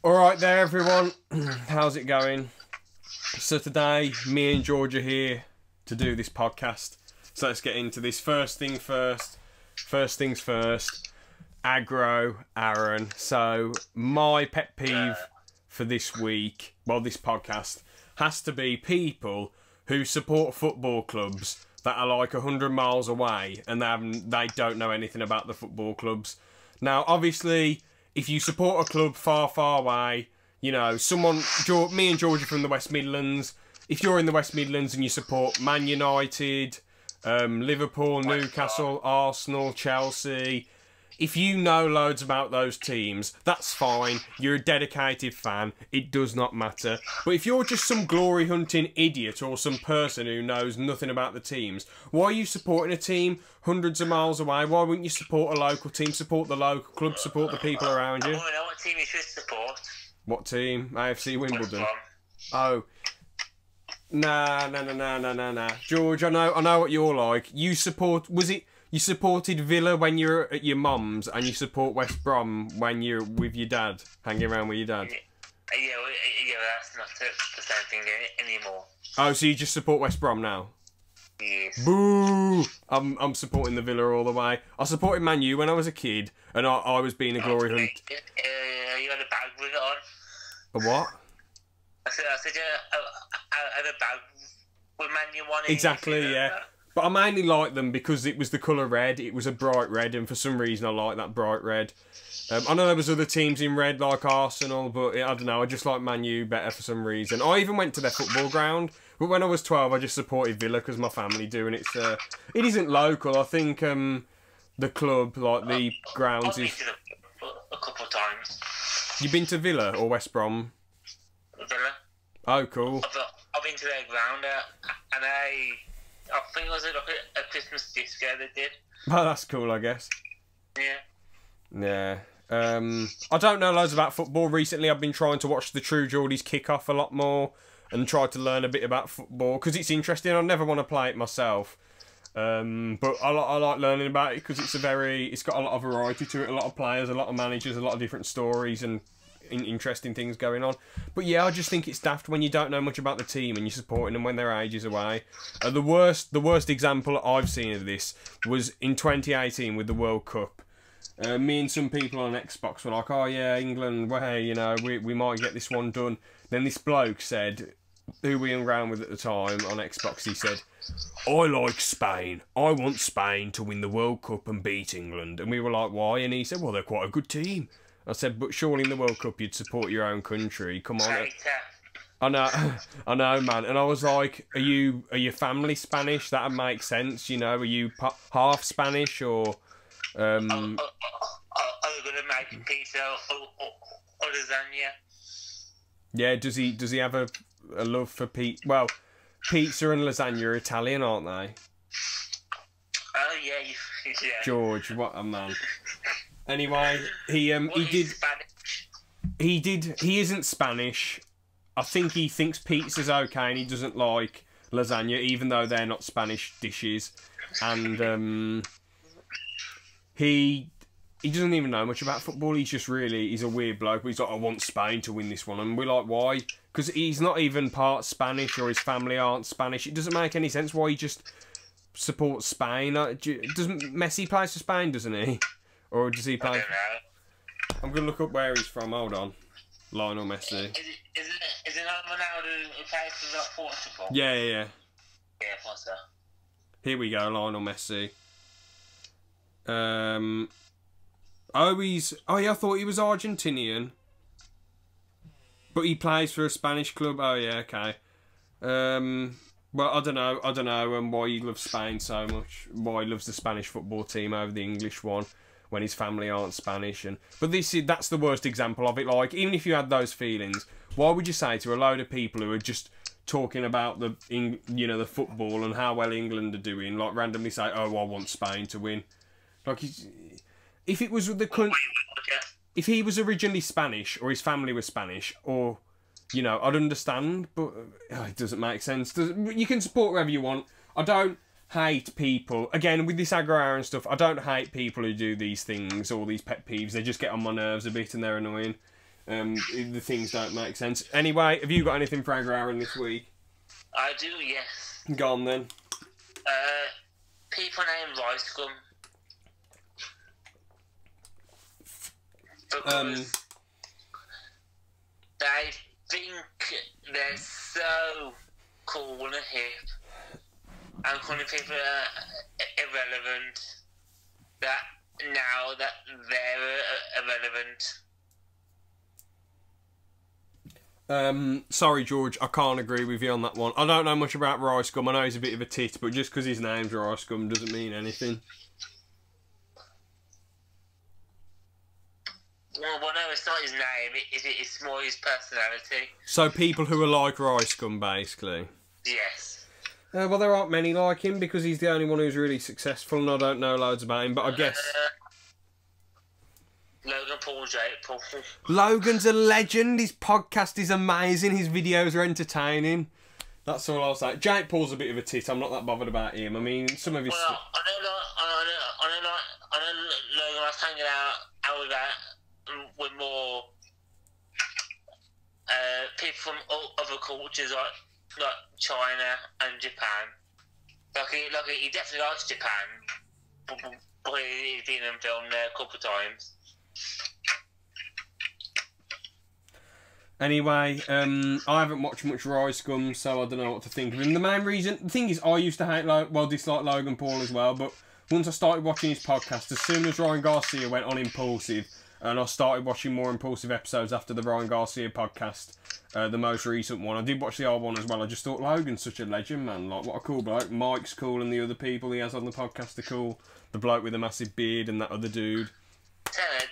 Alright there everyone, how's it going? So today, me and George are here to do this podcast. So let's get into this. First things first, aggro Aaron. So my pet peeve for this week, well this podcast, has to be people who support football clubs that are like 100 miles away and they don't know anything about the football clubs. Now obviously, if you support a club far, far away, you know, me and George are from the West Midlands. If you're in the West Midlands and you support Man United, Liverpool, Newcastle, Arsenal, Chelsea, if you know loads about those teams, that's fine. You're a dedicated fan. It does not matter. But if you're just some glory hunting idiot or some person who knows nothing about the teams, why are you supporting a team hundreds of miles away? Why wouldn't you support a local team? Support the local club, support the people around you. I want to know what team you should support. What team? AFC Wimbledon. Oh. Nah. George, I know what you're like. You supported Villa when you're at your mum's, and you support West Brom when you're with your dad, hanging around with your dad? Yeah, that's not the same thing anymore. Oh, so you just support West Brom now? Yes. Boo! I'm supporting the Villa all the way. I supported Man U when I was a kid, and I was being a glory hunt. You had a bag with it on. A what? I said I had a bag with Man U on it. Exactly, yeah. But I mainly like them because it was the colour red. It was a bright red, and for some reason I like that bright red. I know there was other teams in red like Arsenal, but I don't know. I just like Man U better for some reason. I even went to their football ground, but when I was 12, I just supported Villa because my family do, and it isn't local. I think the club, like the grounds, I've been to a couple of times. You've been to Villa or West Brom? Villa. Oh, cool. I've been to their ground, and I think it was a Christmas disco they did. Oh, that's cool, I guess. Yeah. Yeah. I don't know loads about football. Recently, I've been trying to watch the True Geordies kick-off a lot more and try to learn a bit about football because it's interesting. I never want to play it myself. But I like learning about it because it's got a lot of variety to it, a lot of players, a lot of managers, a lot of different stories and interesting things going on. But yeah, I just think it's daft when you don't know much about the team and you're supporting them when they're ages away. The worst example I've seen of this was in 2018 with the World Cup. Me and some people on Xbox were like, oh yeah, England, well, hey, you know, we might get this one done. Then this bloke said, who we hung around with at the time on Xbox, he said, I like Spain. I want Spain to win the World Cup and beat England. And we were like, why? And he said, well, they're quite a good team. I said, but surely in the World Cup you'd support your own country. Come on. I know, man. And I was like, are you family Spanish? That'd make sense, you know. Are you half Spanish or? Are you gonna make pizza or lasagna? Yeah. Does he have a love for pizza? Well, pizza and lasagna are Italian, aren't they? Oh yeah. George, what a man. Anyway, he isn't Spanish. I think he thinks pizza's okay and he doesn't like lasagna, even though they're not Spanish dishes. And he doesn't even know much about football. He's a weird bloke. But he's like, I want Spain to win this one. And we're like, why? Because he's not even part Spanish or his family aren't Spanish. It doesn't make any sense why he just supports Spain. Doesn't Messi play for Spain, doesn't he? Or does he play? I don't know. I'm going to look up where he's from. Hold on. Lionel Messi. Is it not Ronaldo who plays for Portugal? Yeah. Yeah, I thought so. Here we go, Lionel Messi. I thought he was Argentinian. But he plays for a Spanish club. Oh, yeah, okay. Well, I don't know why he loves Spain so much. Why he loves the Spanish football team over the English one when his family aren't Spanish. But that's the worst example of it. Like, even if you had those feelings, why would you say to a load of people who are just talking about the football and how well England are doing, like randomly say, oh, I want Spain to win? Like, if it was the if he was originally Spanish or his family was Spanish, or I'd understand, but it doesn't make sense. You can support whoever you want. I don't hate people. Again, with this aggro and stuff, I don't hate people who do these things, all these pet peeves. They just get on my nerves a bit and they're annoying. The things don't make sense. Anyway, have you got anything for Aaron this week? I do, yes. Go on then. People named Rice Scum. Because they think they're so cool and hip, and calling people irrelevant, that now that they're irrelevant. Sorry, George, I can't agree with you on that one. I don't know much about Rice Gum. I know he's a bit of a tit, but just because his name's Rice Gum doesn't mean anything. Well, no, it's not his name. It's more his personality. So people who are like Rice Gum, basically. Yes. Well, there aren't many like him because he's the only one who's really successful, and I don't know loads about him. But I guess Logan Paul, Jake Paul. Logan's a legend. His podcast is amazing. His videos are entertaining. That's all I'll say. Jake Paul's a bit of a tit. I'm not that bothered about him. I mean, some of his. Well, I know Logan was hanging out with that. With more people from other cultures like China and Japan. He definitely likes Japan, but he's been in film there a couple of times. Anyway, I haven't watched much Rice Gum, so I don't know what to think of him. The thing is, I used to dislike Logan Paul as well, but once I started watching his podcast, as soon as Ryan Garcia went on Impulsive, and I started watching more Impulsive episodes after the Ryan Garcia podcast, the most recent one. I did watch the old one as well. I just thought Logan's such a legend, man. Like, what a cool bloke. Mike's cool, and the other people he has on the podcast are cool. The bloke with the massive beard and that other dude.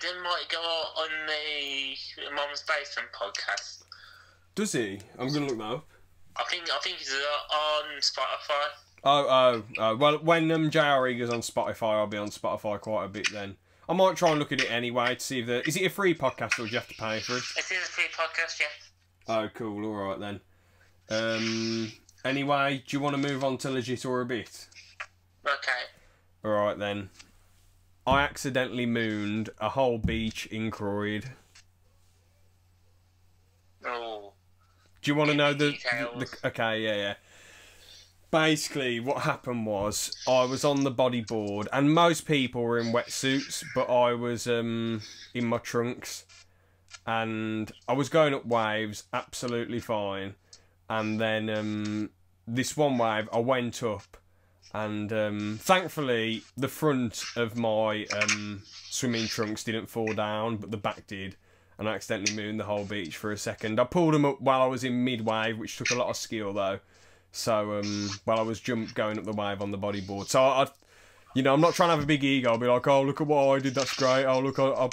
Didn't Mike go on the Mom's Basement podcast? Does he? I'm going to look that up. I think he's on Spotify. Oh. Well, when JRE goes on Spotify, I'll be on Spotify quite a bit then. I might try and look at it anyway to see if is it a free podcast or do you have to pay for it? It is a free podcast, yeah. Oh, cool. All right then. Anyway, do you want to move on to legit or a bit? Okay. All right then. I accidentally mooned a whole beach in Croyd. Oh. Do you want to know the details? Okay, yeah. Basically, what happened was I was on the bodyboard, and most people were in wetsuits, but I was in my trunks, and I was going up waves absolutely fine, and then this one wave I went up, and thankfully the front of my swimming trunks didn't fall down, but the back did, and I accidentally mooned the whole beach for a second. I pulled them up while I was in mid-wave, which took a lot of skill though. So, while I was going up the wave on the bodyboard. So, I'm not trying to have a big ego. I'll be like, oh, look at what I did, that's great. Oh, look, I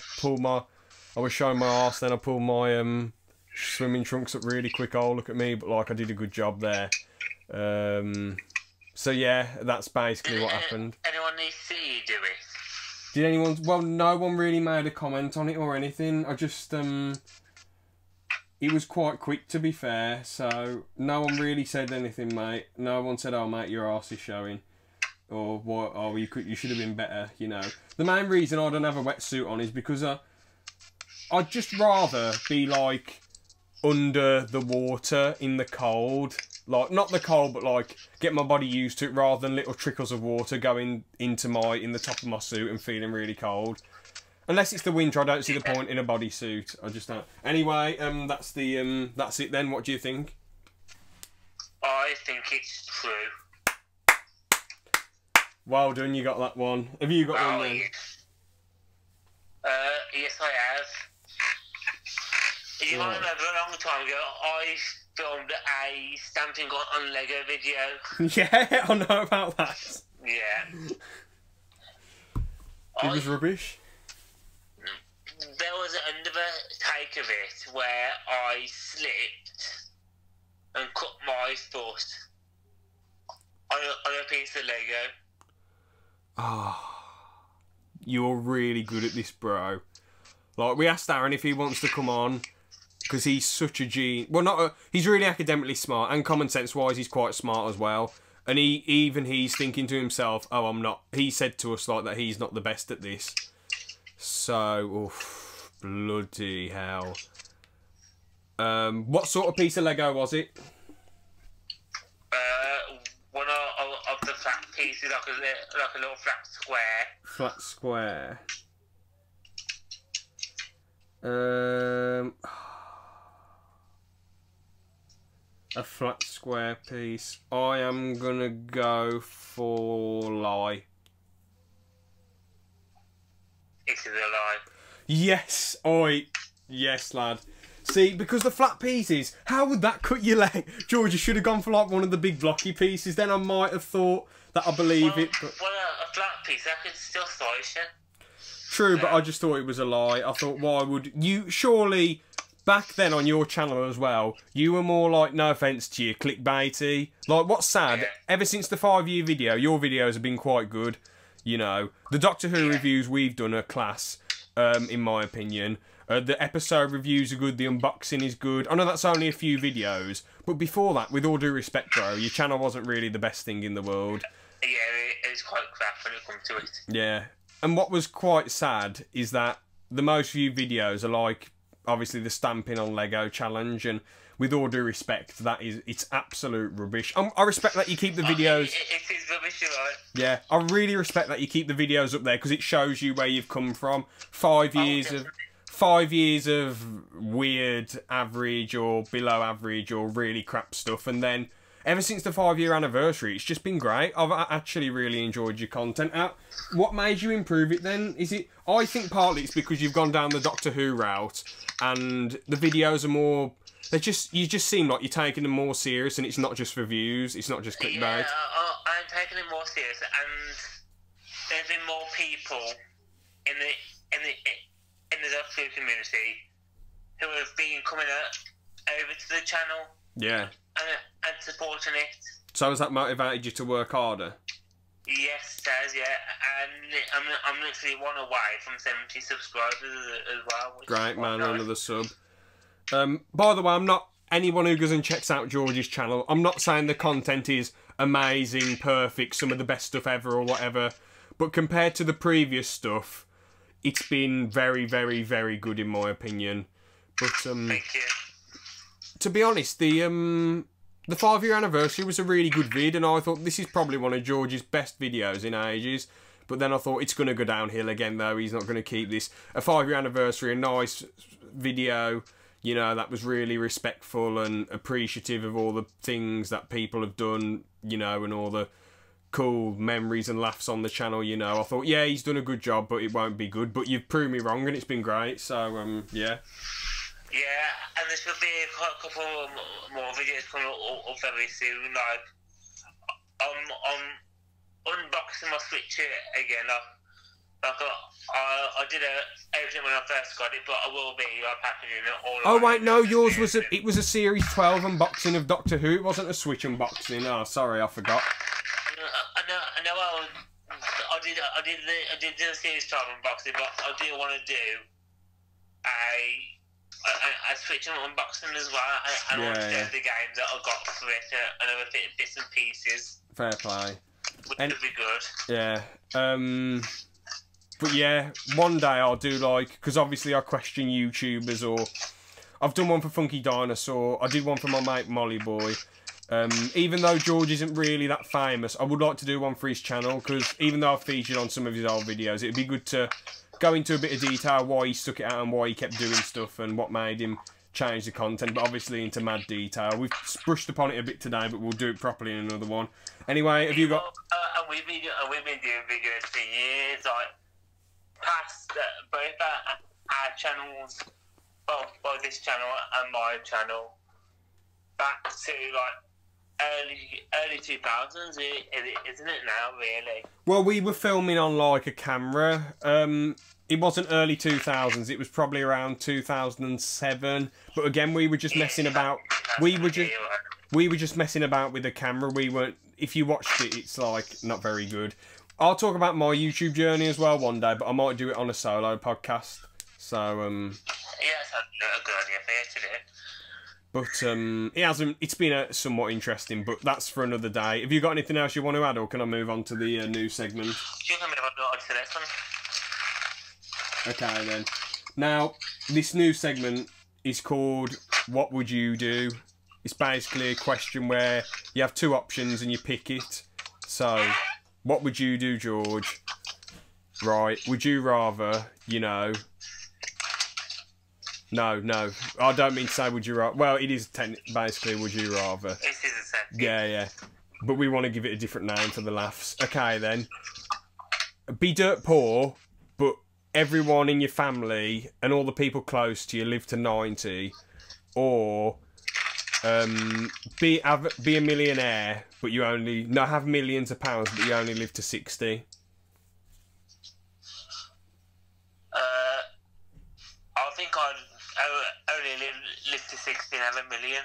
was showing my arse, then I pulled my swimming trunks up really quick. Oh, look at me, but like, I did a good job there. So, yeah, that's basically what happened. Anyone need to see you do it? Did anyone... Well, no one really made a comment on it or anything. I just, It was quite quick, to be fair, so no one really said anything, mate. No one said, oh, mate, your arse is showing. Or, what? Oh, you should have been better, you know. The main reason I don't have a wetsuit on is because I'd just rather be, like, under the water in the cold. Like, not the cold, but, like, get my body used to it rather than little trickles of water going in the top of my suit and feeling really cold. Unless it's the winter, I don't see the point in a bodysuit. I just don't. Anyway, that's it then. What do you think? I think it's true. Well done, you got that one. Have you got one then? Yes, I have. You might remember a long time ago, I filmed a Stamping on Lego video. Yeah, I know about that. Yeah. It was rubbish. There was another take of it where I slipped and cut my foot on a piece of Lego. Oh, you're really good at this, bro. Like, we asked Aaron if he wants to come on because he's such a genius. Well, he's really academically smart, and common sense wise, he's quite smart as well. And he's thinking to himself, "Oh, I'm not." He said to us like that he's not the best at this. So, oof, bloody hell. What sort of piece of Lego was it? One of the flat pieces, like a little flat square. Flat square. A flat square piece. I am gonna go for lie. It is a lie. Yes, yes, lad. See, because the flat pieces, how would that cut your leg? George, you should have gone for like one of the big blocky pieces. Then I might have thought that I believe it. But... Well, a flat piece, that could still slice you. True, but I just thought it was a lie. I thought, why would you? Surely, back then on your channel as well, you were more like, no offence to you, clickbaity. Like, what's sad, ever since the 5-year video, your videos have been quite good. You know, the Doctor Who reviews we've done are class, in my opinion. The episode reviews are good, the unboxing is good. I know that's only a few videos, but before that, with all due respect, bro, your channel wasn't really the best thing in the world. Yeah, it was quite crap when it comes to it. Yeah. And what was quite sad is that the most viewed videos are like, obviously, the Stamping on Lego challenge, and with all due respect, it's absolute rubbish. I respect that you keep the videos... It is rubbish, you're right. Yeah, I really respect that you keep the videos up there, because it shows you where you've come from. 5 years of weird, average, or below average, or really crap stuff, and then... Ever since the 5-year anniversary, it's just been great. I've actually really enjoyed your content. What made you improve it then? Is it? I think partly it's because you've gone down the Doctor Who route, and the videos are more. You just seem like you're taking them more serious, and it's not just for views. It's not just clickbait. Yeah, I'm taking it more serious, and there's been more people in the Doctor Who community who have been coming over to the channel. Yeah. And supporting it. So has that motivated you to work harder? Yes, it has, yeah. And I'm literally one away from 70 subscribers as well. Great, man, another sub. By the way, I'm not... Anyone who goes and checks out George's channel, I'm not saying the content is amazing, perfect, some of the best stuff ever or whatever, but compared to the previous stuff, it's been very, very, very good in my opinion. But, Thank you. To be honest, the 5-year anniversary was a really good vid, and I thought this is probably one of George's best videos in ages. But then I thought it's going to go downhill again, though. He's not going to keep this. A 5-year anniversary, a nice video, you know, that was really respectful and appreciative of all the things that people have done, you know, and all the cool memories and laughs on the channel, you know. I thought, yeah, he's done a good job, but it won't be good. But you've proved me wrong, and it's been great. So, yeah. Yeah, and there should be a couple more videos coming up very soon. Like, I'm unboxing my Switch again. I did everything when I first got it, but I will be packaging it all. Oh wait, no, yours was it was a Series 12 unboxing of Doctor Who. It wasn't a Switch unboxing. Oh, sorry, I forgot. I know. I did the Series 12 unboxing, but I do want to do a Switch unboxing as well. I want to do the games that I got for it and other bits and pieces. Fair play. Which would be good. Yeah. But yeah, one day I'll do like, because obviously I question YouTubers, or I've done one for Funky Dinosaur. I did one for my mate Molly Boy. Even though George isn't really that famous, I would like to do one for his channel, because even though I've featured on some of his old videos, it'd be good to go into a bit of detail why he stuck it out and why he kept doing stuff and what made him change the content, but obviously into mad detail. We've brushed upon it a bit today, but we'll do it properly in another one. Anyway, have you got... and we've been doing videos for years, like, past both our channels, well, this channel and my channel, back to, like, early 2000s, isn't it now, really? Well, we were filming on, like, a camera. It wasn't early 2000s. It was probably around 2007. But again, we were just messing about. We were just messing about with the camera. We weren't. If you watched it, it's like not very good. I'll talk about my YouTube journey as well one day, but I might do it on a solo podcast. So yeah, that's a good idea for you to do. But it hasn't. It's been somewhat interesting, but that's for another day. Have you got anything else you want to add, or can I move on to the new segment? You can move on to this one. Okay then. Now, this new segment is called what would you do? It's basically a question where you have two options and you pick it. So, what would you do, George? Right, would you rather, you know... No, I don't mean to say would you rather... Well, it is basically would you rather. This is a sentence. Yeah. But we want to give it a different name for the laughs. Okay, then. Be dirt poor, but everyone in your family and all the people close to you live to 90, or be a millionaire, but you only have millions of pounds, but you only live to 60. I think I'd only live to 60 and have a million.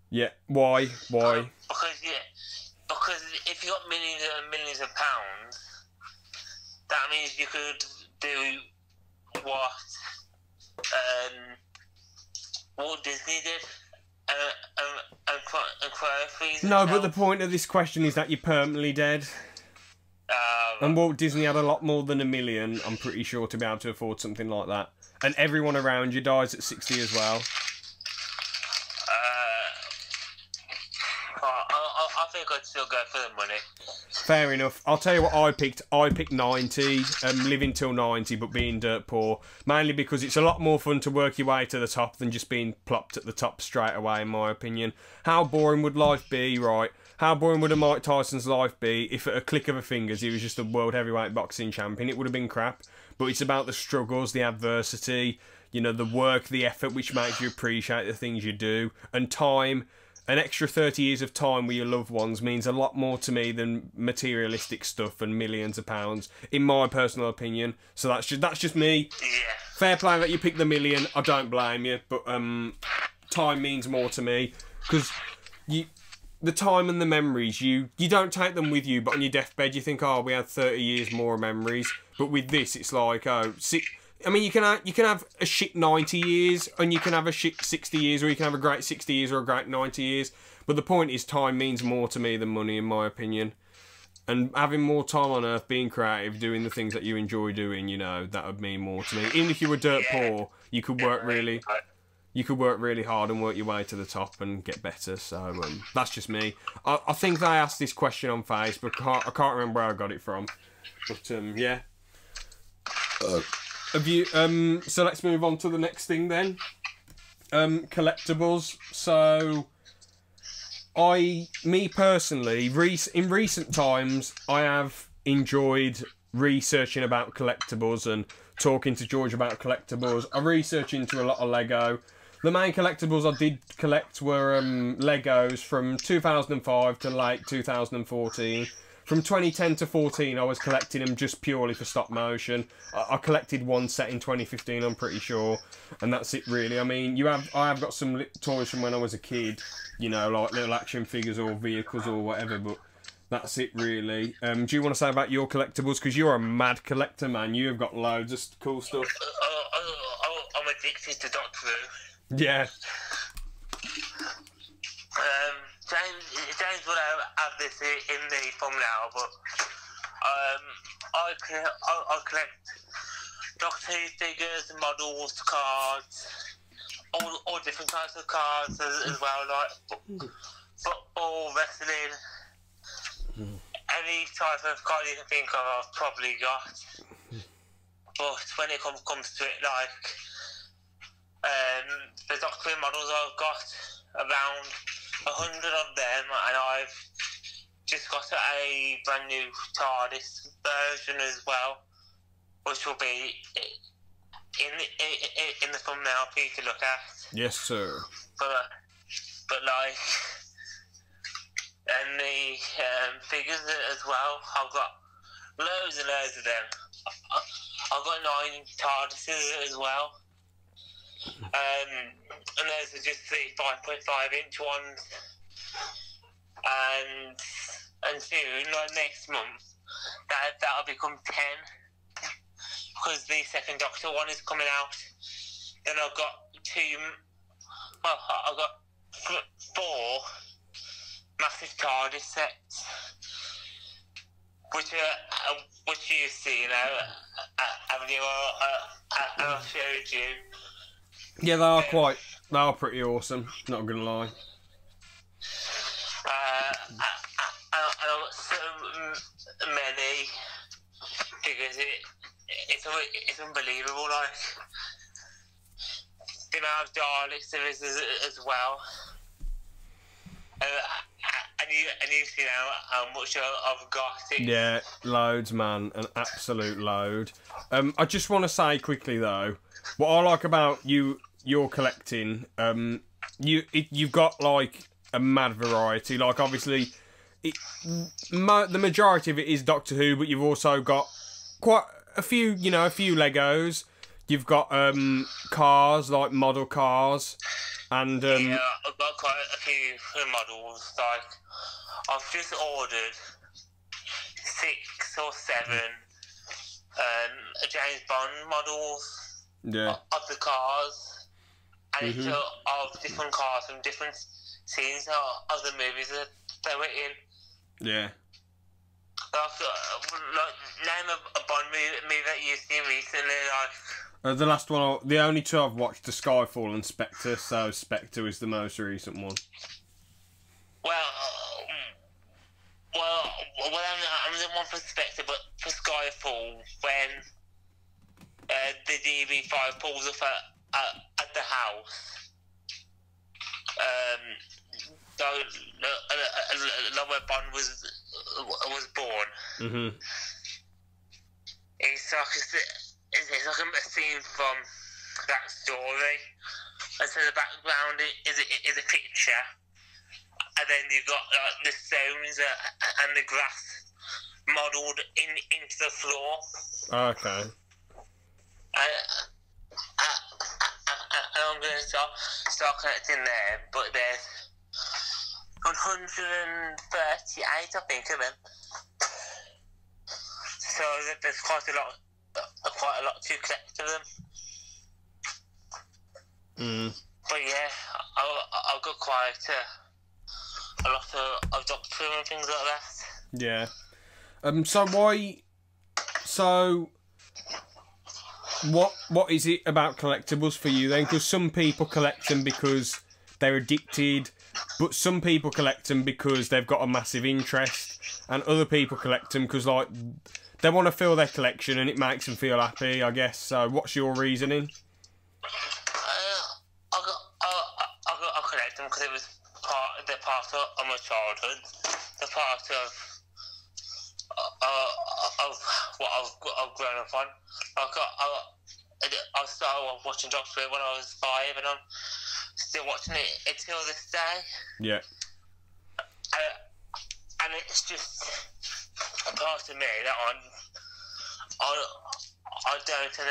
Yeah. Why? Because if you got millions and millions of pounds, that means you could do what Walt Disney did and quite No, but the point of this question is that you're permanently dead. And Walt Disney had a lot more than $1 million, I'm pretty sure, to be able to afford something like that. And everyone around you dies at 60 as well. I think I'd still go for the money. Fair enough. I'll tell you what I picked. I picked 90, living till 90, but being dirt poor. Mainly because it's a lot more fun to work your way to the top than just being plopped at the top straight away, in my opinion. How boring would life be, right? How boring would a Mike Tyson's life be if at a click of a fingers he was just a world heavyweight boxing champion? It would have been crap. But it's about the struggles, the adversity, you know, the work, the effort, which makes you appreciate the things you do. And time. An extra 30 years of time with your loved ones means a lot more to me than materialistic stuff and millions of pounds, in my personal opinion. So that's just me. Yeah. Fair play that you picked the million. I don't blame you, but time means more to me because the time and the memories you don't take them with you, but on your deathbed you think, oh, we had 30 years more memories. But with this, it's like, I mean, you can have a shit 90 years, and you can have a shit 60 years, or you can have a great 60 years or a great 90 years. But the point is, time means more to me than money, in my opinion. And having more time on Earth, being creative, doing the things that you enjoy doing, you know, that would mean more to me. Even if you were dirt poor, you could work really hard and work your way to the top and get better. So that's just me. I think they asked this question on Facebook. I can't remember where I got it from. But yeah. Have you so let's move on to the next thing then. Collectibles. So me personally, in recent times I have enjoyed researching about collectibles and talking to George about collectibles. I researched into a lot of Lego. The main collectibles I did collect were Legos from 2005 to late 2014. From 2010 to 14, I was collecting them just purely for stop motion. I collected one set in 2015, I'm pretty sure, and that's it really. I mean, I have got some toys from when I was a kid, you know, like little action figures or vehicles or whatever, but that's it really. Do you want to say about your collectibles? Because you're a mad collector, man. You have got loads of cool stuff. I'm addicted to Doctor Who. Yeah. James would have this in the thumbnail, but I collect Doctor Who figures, models, cards, all different types of cards as well, like football, wrestling, any type of card you can think of, I've probably got. But when it comes to it, like the Doctor Who models, I've got around 100 of them, and I've just got a brand new TARDIS version as well, which will be in the thumbnail for you to look at. Yes, sir. But like, and the figures as well, I've got loads and loads of them. I've got 9 TARDISes as well. And those are just the 5.5-inch ones, and soon, like next month, that'll become 10, because the second Doctor one is coming out. Then I've got 4 massive TARDIS sets, which you've seen, haven't you? I've showed you. Yeah, they are They are pretty awesome, not gonna lie. I've got so many figures. It's unbelievable. Like the amount of Daleks there is as well. And you see now how much I've got. Yeah, loads, man, an absolute load. I just want to say quickly though, what I like about your collecting, you've got like a mad variety. Like obviously, the majority of it is Doctor Who, but you've also got quite a few, a few Legos. You've got cars, like model cars, and yeah, I've got quite a few models. Like I've just ordered 6 or 7 James Bond models of the cars, and it's of different cars from different scenes of the movies that they were in. Yeah. Like, name a Bond movie that you've seen recently, like. The last one, the only two I've watched are Skyfall and Spectre, so Spectre is the most recent one. Well, I'm the one for Spectre, but for Skyfall, when the DB5 pulls up at the house, where Bond was born. It's like a scene from that story, and so the background is a picture, and then you've got the stones and the grass modelled into the floor. Okay. I'm going to start connecting there, but there's 138, I think, of them. So there's quite a lot to collect of them. But yeah, I've got quite a lot of Doctor Who and things like that. Yeah. So what is it about collectibles for you then? Because some people collect them because they're addicted, but some people collect them because they've got a massive interest, and other people collect them because like they want to fill their collection and it makes them feel happy, I guess. So what's your reasoning? I collect them because it was they're part of my childhood. They're part of what I've grown up on. I started watching Doctor Who when I was 5, and I'm still watching it until this day. Yeah. And it's just a part of me that I don't, and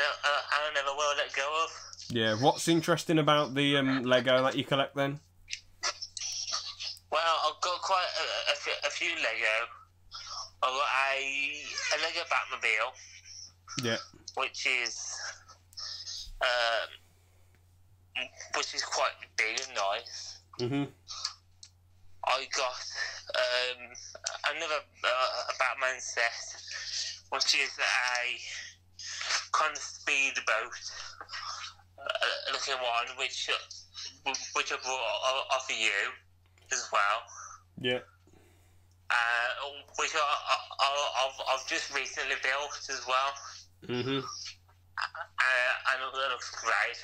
I never will let go of. Yeah. What's interesting about the Lego that you collect then? Well, I've got quite a few Lego. I've got a Lego Batmobile. Yeah. Which is quite big and nice. I got another Batman set, which is a kind of speedboat looking one, which I brought off of you as well. Yeah. Which I've just recently built as well. And it looks great.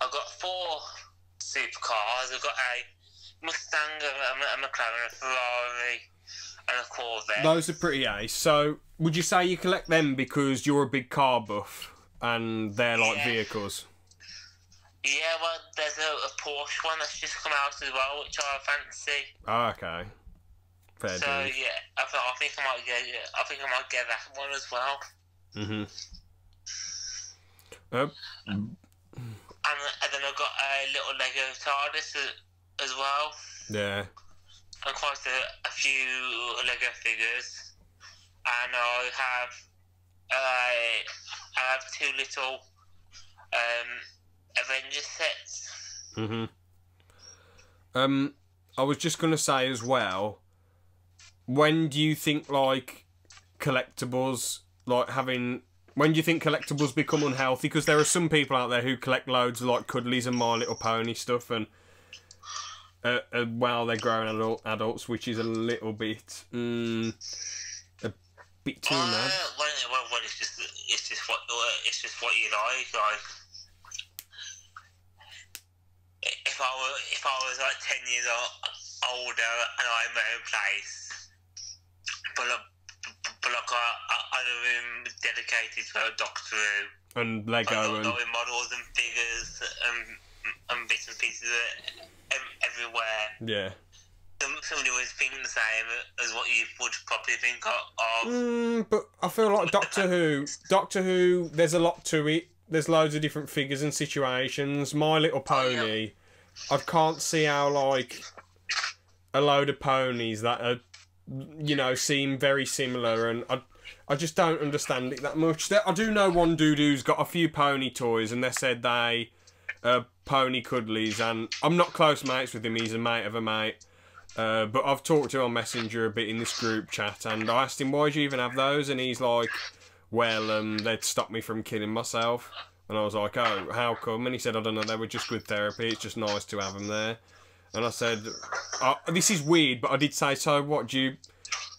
I've got 4 supercars. I've got a Mustang, a McLaren, a Ferrari, and a Corvette. Those are pretty ace. So, would you say you collect them because you're a big car buff and they're like vehicles? Yeah, well, there's a Porsche one that's just come out as well, which I fancy. Oh, okay. Fair so dude. Yeah, I think I might get that one as well. And then I've got a little Lego TARDIS as well. Yeah. And quite a few Lego figures. And I have 2 little Avengers sets. I was just gonna say as well, when do you think like collectibles, like having When do you think collectibles become unhealthy? Because there are some people out there who collect loads of like Cuddlies and My Little Pony stuff, and while they're growing adults, which is a little bit too mad. Well, it's just what you like. Like, if I was like 10 years older and I had my own place, but like I had a room dedicated to Doctor Who And Lego and models and figures and bits and pieces everywhere. Yeah. Somebody was thinking the same as what you would probably think of. But I feel like Doctor Who, there's a lot to it. There's loads of different figures and situations. My Little Pony, I can't see how, like, a load of ponies that are, you know, seem very similar, and I just don't understand it that much. I do know one dude who's got a few pony toys, and they said they pony cuddlies, and I'm not close mates with him. He's a mate of a mate. But I've talked to him on Messenger a bit in this group chat, and I asked him, why do you even have those? And he's like, well, they'd stop me from killing myself. And I was like, oh, how come? And he said, I don't know, they were just good therapy. It's just nice to have them there. And I said, this is weird, but I did say, so what, do you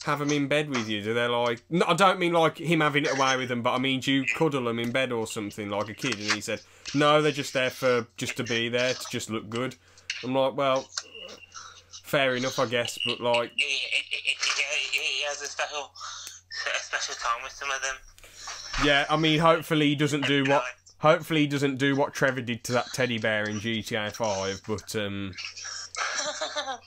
have them in bed with you? Do they like... No, I don't mean like him having it away with them, but I mean, do you cuddle them in bed or something like a kid? And he said, no, they're just there just to be there, to just look good. I'm like, well... Fair enough, I guess, but like... He has a special time with some of them. Yeah, I mean, hopefully he doesn't do what... Hopefully he doesn't do what Trevor did to that teddy bear in GTA 5, but,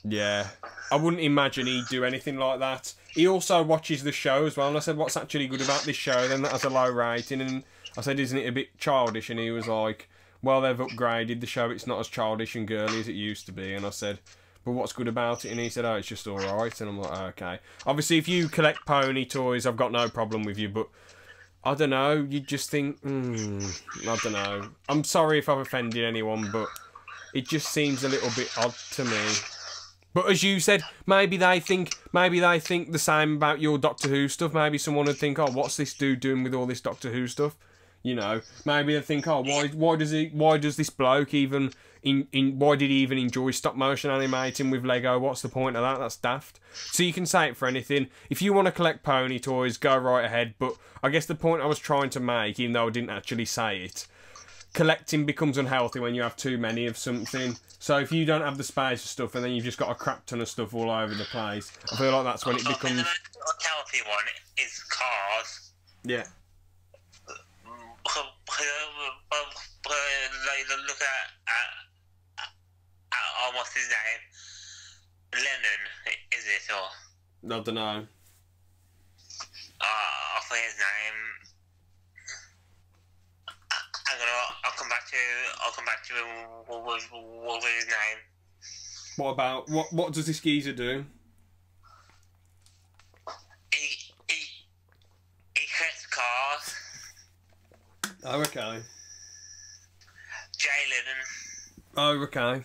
yeah. I wouldn't imagine he'd do anything like that. He also watches the show as well, and I said, what's actually good about this show? Then that has a low rating, and I said, isn't it a bit childish? And he was like, well, they've upgraded the show, it's not as childish and girly as it used to be. And I said... But what's good about it? And he said, oh, it's just alright. And I'm like, oh, okay. Obviously, if you collect pony toys, I've got no problem with you. But, I don't know, you just think, I don't know. I'm sorry if I've offended anyone, but it just seems a little bit odd to me. But as you said, maybe they think the same about your Doctor Who stuff. Maybe someone would think, oh, what's this dude doing with all this Doctor Who stuff? You know, maybe they think, oh, why does this bloke even... why did he even enjoy stop motion animating with Lego? What's the point of that? That's daft. So you can say it for anything. If you want to collect pony toys, go right ahead. But I guess the point I was trying to make, even though I didn't actually say it, collecting becomes unhealthy when you have too many of something. So if you don't have the space for stuff and then you've just got a crap ton of stuff all over the place, I feel like that's when it becomes... The most unhealthy one is cars. Yeah. Look at what's his name? Lennon, is it? Or I don't know. I forget his name. I'll come back to you with his name. What about what does this geezer do? He collects cars. Oh, okay. Jay Lennon. Oh, okay.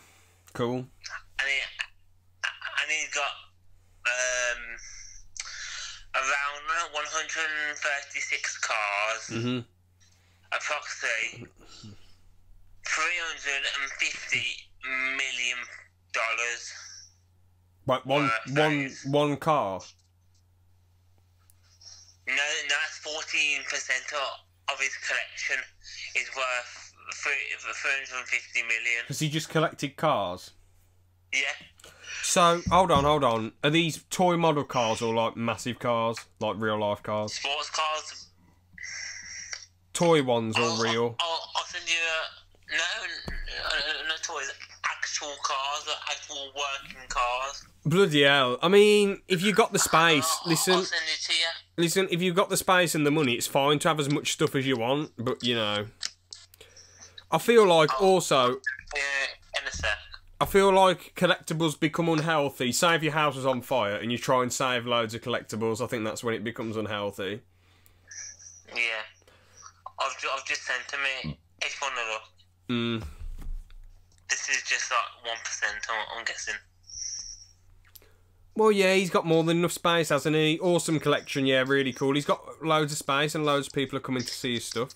Cool. And he's got around 136 cars. Mm-hmm. Approximately $350 million. But one car. No, that's 14% of his collection is worth 350 million. Has he just collected cars? Yeah. So, hold on. Are these toy model cars or like massive cars? Like real life cars? Sports cars. Toy ones or real? I'll send you no toys. Actual cars, actual working cars. Bloody hell. I mean, if you got the space, listen. I'll send it to you. Listen, if you've got the space and the money, it's fine to have as much stuff as you want, but you know. I feel like also... in a sec. I feel like collectibles become unhealthy. Say if your house was on fire and you try and save loads of collectibles, I think that's when it becomes unhealthy. Yeah. I've just sent to me. If you want to look. This is just like 1%, I'm guessing. Well, yeah, he's got more than enough space, hasn't he? Awesome collection, yeah, really cool. He's got loads of space and loads of people are coming to see his stuff.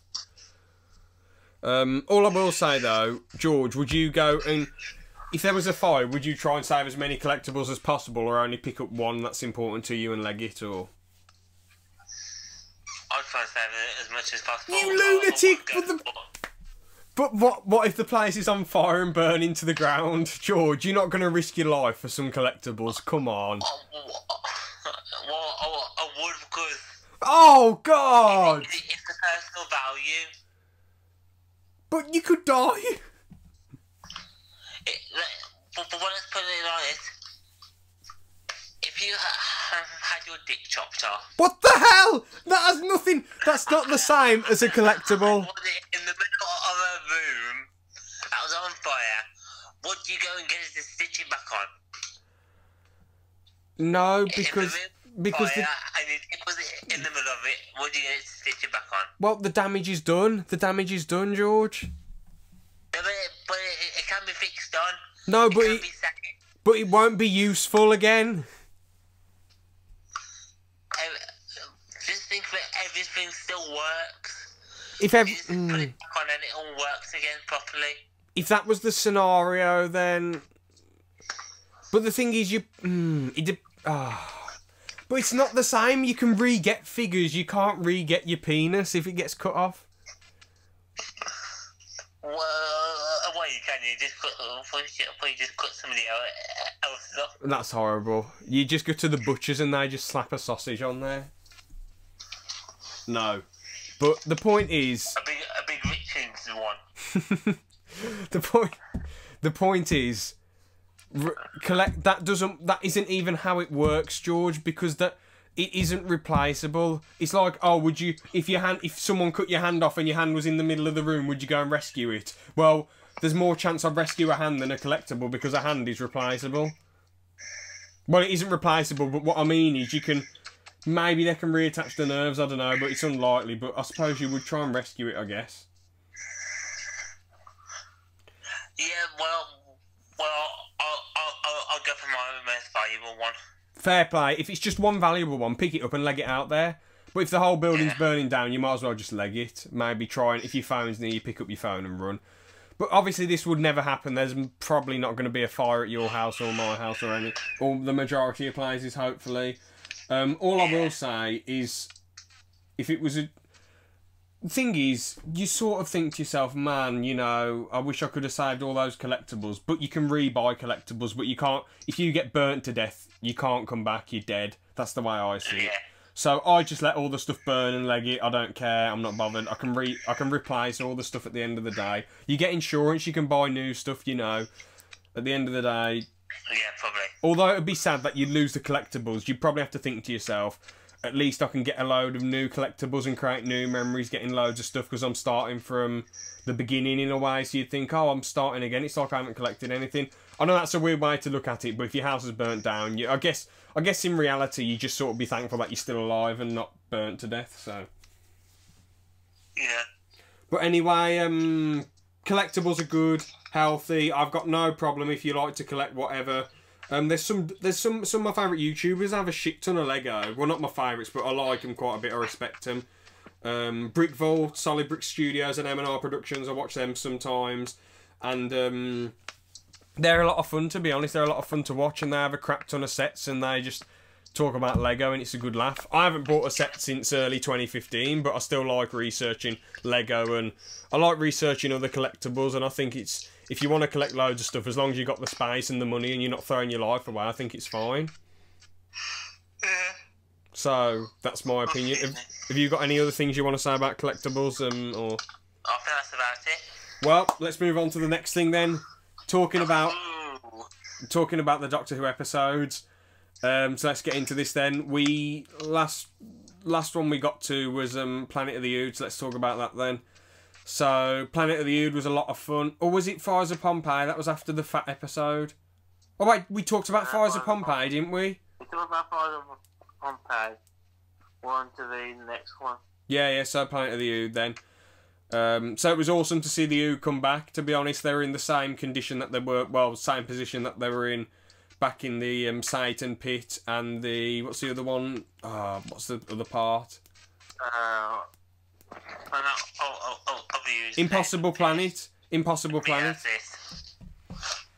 All I will say, though, George, would you go and... If there was a fire, would you try and save as many collectibles as possible or only pick up one that's important to you and leg it, or...? I'd try and save it as much as possible. You lunatic! But what if the place is on fire and burning to the ground? George, you're not going to risk your life for some collectibles. Come on. Well, I would, because... Oh, God! It's the personal value. But you could die. But let's put it like this. If you had your dick chopped off... What the hell? That has nothing... That's not the same as a collectible. In the middle of a room that was on fire, would you go and get it to stitch it back on? No, because fire, and it was in the middle of it, would you get it to stitch it back on? Well, the damage is done. The damage is done, George. No, but it can be fixed on. No, but it won't be useful again. Just think that everything still works. If you just put it back on and it all works again properly. If that was the scenario, then... But the thing is, but it's not the same. You can re-get figures. You can't re-get your penis if it gets cut off. Well, you can. You just cut somebody else's off. That's horrible. You just go to the butcher's and they just slap a sausage on there. No. But the point is... A big Richards one. The point is... That isn't even how it works, George, because it isn't replaceable. It's like, oh, would you, if someone cut your hand off and your hand was in the middle of the room, would you go and rescue it? Well, there's more chance I'd rescue a hand than a collectible because a hand is replaceable. Well, it isn't replaceable, but what I mean is maybe they can reattach the nerves, I don't know, but it's unlikely, but I suppose you would try and rescue it, I guess. Yeah, well, I'll go for my most valuable one. Fair play. If it's just one valuable one, pick it up and leg it out there. But if the whole building's burning down, you might as well just leg it. Maybe try and, if your phone's near you, pick up your phone and run. But obviously this would never happen. There's probably not going to be a fire at your house or my house or the majority of places, hopefully. All I will say is, if it was the thing is, you sort of think to yourself, man, you know, I wish I could have saved all those collectibles. But you can re-buy collectibles, but you can't. If you get burnt to death, you can't come back. You're dead. That's the way I see it. So I just let all the stuff burn and leg it. I don't care. I'm not bothered. I can replace all the stuff at the end of the day. You get insurance. You can buy new stuff. You know, at the end of the day. Yeah, probably. Although it'd be sad that you'd lose the collectibles, you'd probably have to think to yourself, at least I can get a load of new collectibles and create new memories, getting loads of stuff because I'm starting from the beginning in a way. So you'd think, oh, I'm starting again. It's like I haven't collected anything. I know that's a weird way to look at it, but if your house is burnt down, I guess in reality you just sort of be thankful that you're still alive and not burnt to death. So yeah. But anyway, collectibles are good, healthy. I've got no problem if you like to collect whatever. There's some of my favourite YouTubers have a shit ton of Lego. Well, not my favourites, but I like them quite a bit. I respect them. Brick Vault, Solid Brick Studios, and M&R Productions. I watch them sometimes, and they're a lot of fun. To be honest, they're a lot of fun to watch, and they have a crap ton of sets, and they just talk about Lego, and it's a good laugh. I haven't bought a set since early 2015, but I still like researching Lego, and I like researching other collectibles, and I think it's, if you want to collect loads of stuff, as long as you've got the space and the money and you're not throwing your life away, I think it's fine. Yeah. So, that's my opinion. Have you got any other things you want to say about collectibles? Or I think that's about it. Well, let's move on to the next thing then. Talking about the Doctor Who episodes. So let's get into this then. Last one we got to was Planet of the Ood, so let's talk about that then. So, Planet of the Ood was a lot of fun. Or was it Fires of Pompeii? That was after the Fat episode. Oh wait, we talked about Fires of Pompeii, didn't we? We talked about Fires of Pompeii. We're on to the next one. Yeah, so Planet of the Ood then. So it was awesome to see the Ood come back. To be honest, they were in the same condition that they were, well, same position that they were in back in the Satan pit, and what's the other one? What's the other part? Impossible Planet. Impossible Planet.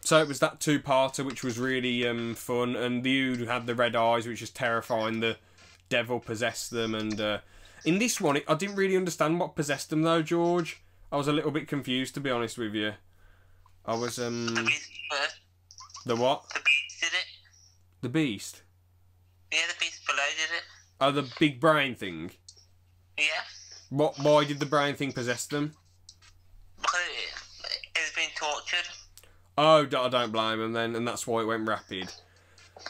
So it was that two-parter, which was really fun, and the Ood had the red eyes, which was terrifying. The devil possessed them, and in this one, I didn't really understand what possessed them, though, George. I was a little bit confused, to be honest with you. I was The what? The Beast did it. The Beast? Yeah, the Beast below did it. Oh, the big brain thing? Yeah. Why did the brain thing possess them? Because it was being tortured. Oh, I don't blame them then, and that's why it went rapid.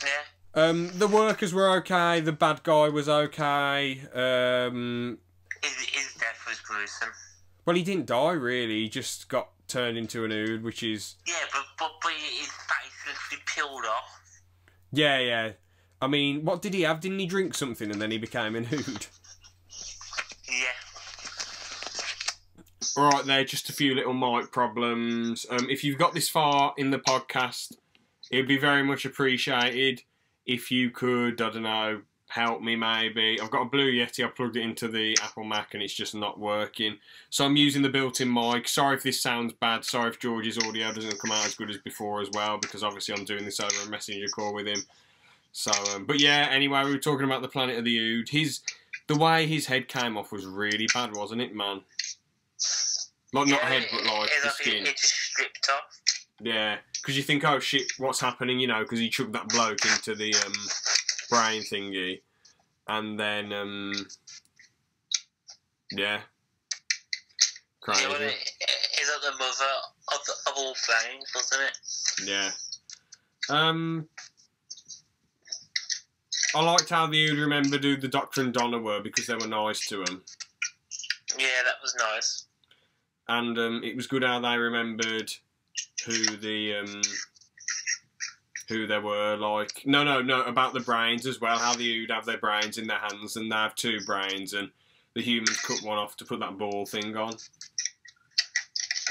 Yeah. The workers were okay, the bad guy was okay. His death was gruesome. Well, he didn't die, really. He just got turned into an Ood, which is... Yeah, but his face literally peeled off. Yeah. I mean, what did he have? Didn't he drink something and then he became an Ood? Yeah. Alright there, just a few little mic problems. If you've got this far in the podcast, it would be very much appreciated if you could, I don't know, help me maybe. I've got a Blue Yeti, I plugged it into the Apple Mac and it's just not working. So I'm using the built-in mic. Sorry if this sounds bad, sorry if George's audio doesn't come out as good as before as well, because obviously I'm doing this over a messenger call with him. So, but yeah, anyway, we were talking about the Planet of the Ood. The way his head came off was really bad, wasn't it, man? Like, not head, but like the skin. It just stripped off. Yeah, because you think, oh shit, what's happening, you know, because he chucked that bloke into the brain thingy. And then, yeah. Crazy. Yeah, well, it's like the mother of all brains, wasn't it? Yeah. I liked how the Ood remembered who the Doctor and Donna were because they were nice to him. Yeah, that was nice. And it was good how they remembered who they were, like... No, about the brains as well, how the Ood have their brains in their hands, and they have two brains, and the humans cut one off to put that ball thing on.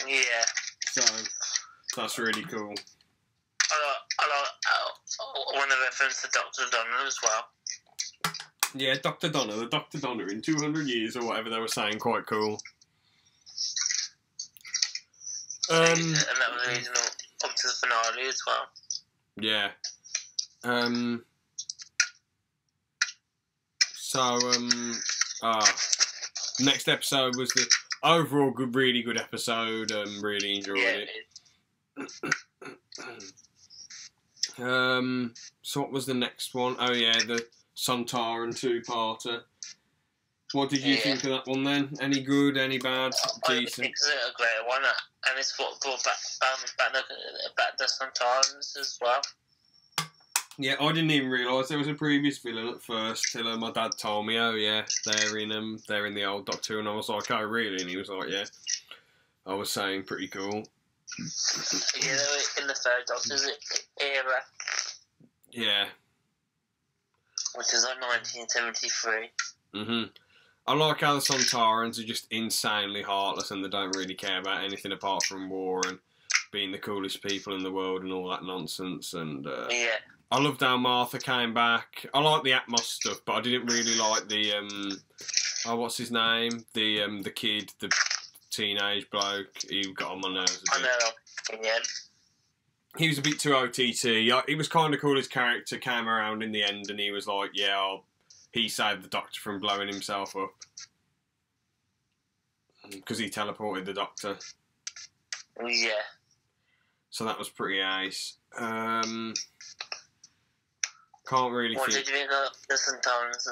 Yeah. So, that's really cool. I like one of the reference to Dr. Donna as well. Yeah, Dr. Donna, the Dr. Donna in 200 years, or whatever they were saying, quite cool. And that was leading up to the finale as well. Yeah. Next episode was the overall good, really good episode. Really enjoyed it. So what was the next one? Oh yeah, the Sontaran two-parter. What did you think of that one then? Any good, any bad, decent? It's a great one, and it's what brought back the Sontarans as well. Yeah, I didn't even realise there was a previous villain at first till my dad told me, oh yeah, they're in the old Doctor, and I was like, oh really? And he was like, yeah. I was saying pretty cool. Yeah, they were in the third Doctor's era. Yeah. Which is like 1973. I like how the Sontarans are just insanely heartless and they don't really care about anything apart from war and being the coolest people in the world and all that nonsense. And yeah. I loved how Martha came back. I like the Atmos stuff, but I didn't really like the what's his name? The kid, the teenage bloke. He got on my nerves a bit. I know. Yeah. He was a bit too OTT. It was kind of cool. His character came around in the end, and he was like, "Yeah, he saved the Doctor from blowing himself up because he teleported the Doctor." Yeah. So that was pretty nice. Can't really. What did you think of the Sontarans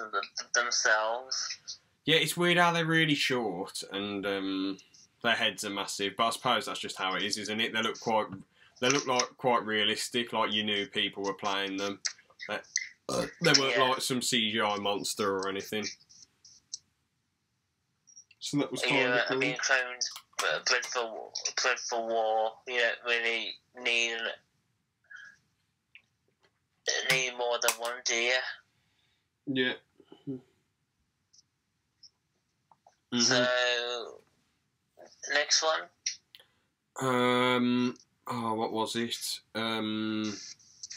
themselves? Yeah, it's weird how they're really short and their heads are massive. But I suppose that's just how it is, isn't it? They look like quite realistic, like you knew people were playing them. They weren't like some CGI monster or anything. So that was kind of cool. I mean, clones bred for war. You don't really need more than one, do you? Yeah. So, next one. What was it?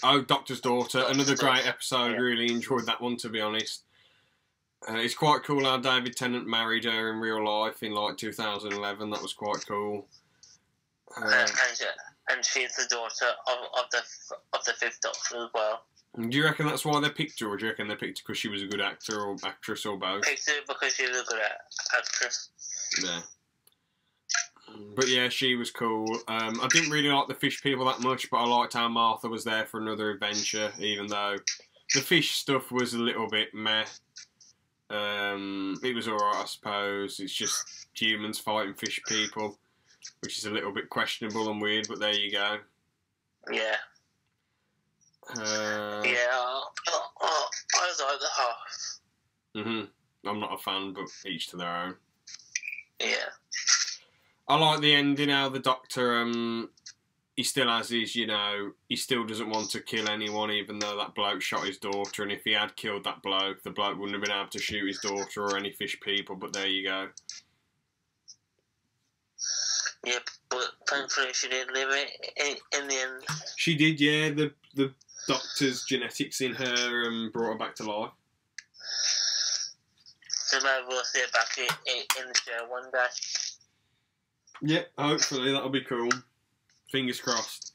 Oh, Doctor's Daughter, another great episode. Really enjoyed that one, to be honest. It's quite cool how David Tennant married her in real life in like 2011. That was quite cool. And she's the daughter of the fifth Doctor as well. Do you reckon that's why they picked her, or do you reckon they picked her because she was a good actor or actress or both? Picked her because she was a good actress. Yeah. But yeah, she was cool. I didn't really like the fish people that much, but I liked how Martha was there for another adventure, even though the fish stuff was a little bit meh. It was alright, I suppose. It's just humans fighting fish people, which is a little bit questionable and weird, but there you go. Yeah. I was like the half. I'm not a fan, but each to their own. Yeah. I like the ending how the Doctor, he still has his, you know, he still doesn't want to kill anyone, even though that bloke shot his daughter, and if he had killed that bloke, the bloke wouldn't have been able to shoot his daughter or any fish people, but there you go. Yeah, but thankfully she did live it in the end. She did, yeah. The Doctor's genetics in her brought her back to life. So maybe we'll see it back in the show one day. Yeah, hopefully that'll be cool. Fingers crossed.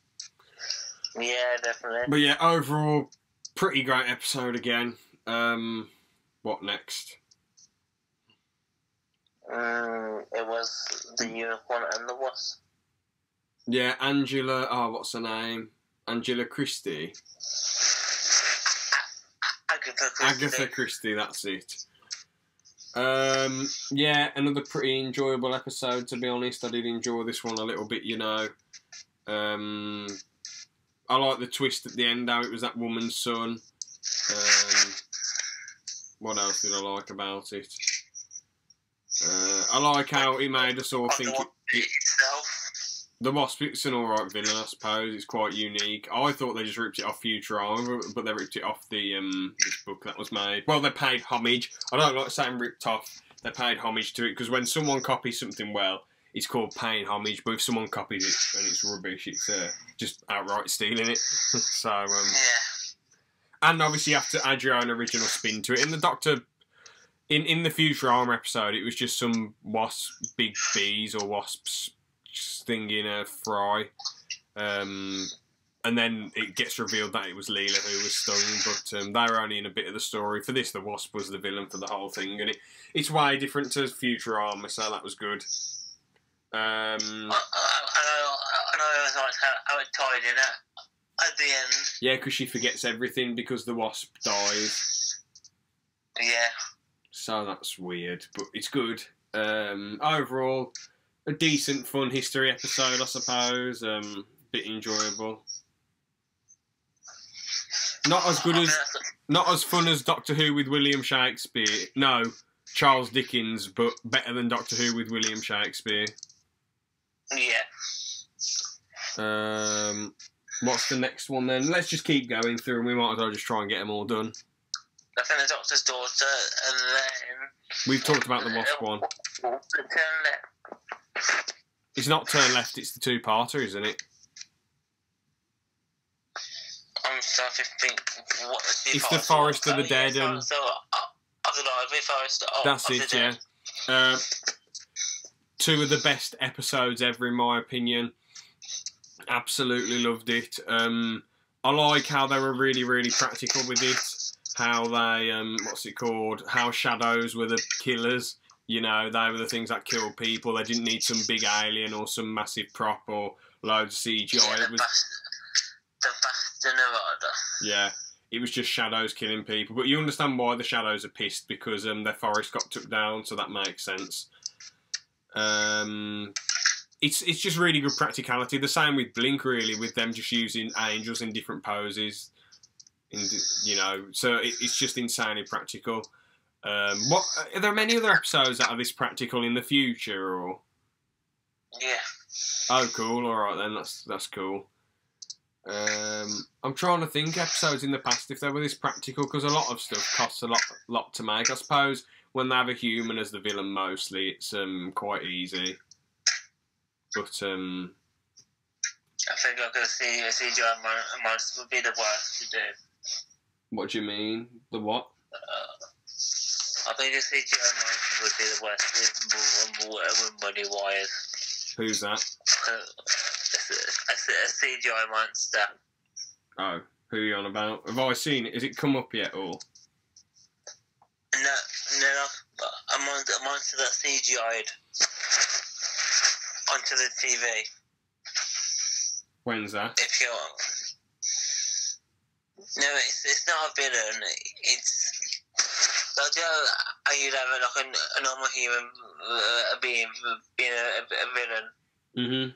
Yeah, definitely. But yeah, overall, pretty great episode again. What next? It was the Unicorn and the Wasp. Yeah, Angela. Oh, what's her name? Angela Christie. Agatha Christie. That's it. Yeah, another pretty enjoyable episode, to be honest. I did enjoy this one a little bit, you know. I like the twist at the end, how it was that woman's son. What else did I like about it? I like how he made us all think the Wasp, it's an alright villain, I suppose. It's quite unique. I thought they just ripped it off Futurama, but they ripped it off the this book that was made. Well, they paid homage. I don't like saying ripped off. They paid homage to it, because when someone copies something well, it's called paying homage. But if someone copies it and it's rubbish, it's just outright stealing it. So, yeah. And obviously you have to add your own original spin to it. In the Doctor, in the Futurama episode, it was just some big bees or wasps stinging a fry, and then it gets revealed that it was Leela who was stung, but they were only in a bit of the story. For this, the Wasp was the villain for the whole thing, and it's way different to Futurama, so that was good. And I always liked how it tied in at the end. Yeah, because she forgets everything because the Wasp dies. Yeah. So that's weird, but it's good. Overall, a decent, fun history episode, I suppose. Bit enjoyable. Not as fun as Doctor Who with William Shakespeare. No, Charles Dickens, but better than Doctor Who with William Shakespeare. Yeah. What's the next one then? Let's just keep going through, and we might as well just try and get them all done. I think the Doctor's Daughter, and then we've talked about the Wasp one. Turn Left. It's not Turn Left, it's the two-parter, isn't it? I'm starting to think what the it's the Forest of the Dead and of the Lively Forest of that's the it, Dead. Yeah. Two of the best episodes ever, in my opinion. Absolutely loved it. I like how they were really, really practical with it. How they, what's it called? How shadows were the killers. You know, they were the things that killed people. They didn't need some big alien or some massive prop or loads of CGI. Yeah, it was the Basta Nevada. Yeah, it was just shadows killing people. But you understand why the shadows are pissed, because their forest got took down, so that makes sense. It's just really good practicality. The same with Blink, really, with them just using angels in different poses. You know, so it's just insanely practical. What are there many other episodes that are this practical in the future, or? Yeah. Oh, cool. All right then, that's cool. I'm trying to think episodes in the past if they were this practical, because a lot of stuff costs a lot to make. I suppose when they have a human as the villain, mostly it's quite easy. But I think like a CGI monster would be the worst to do. What do you mean? The what? I think a CGI monster would be the worst with money wires. Who's that? A CGI monster. Oh, who are you on about? Have I seen it? Has it come up yet, or? No, a monster that's CGI'd onto the TV. When's that? If you no, it's not a villain. It's like, you know, how you'd have like a normal human being a villain. Then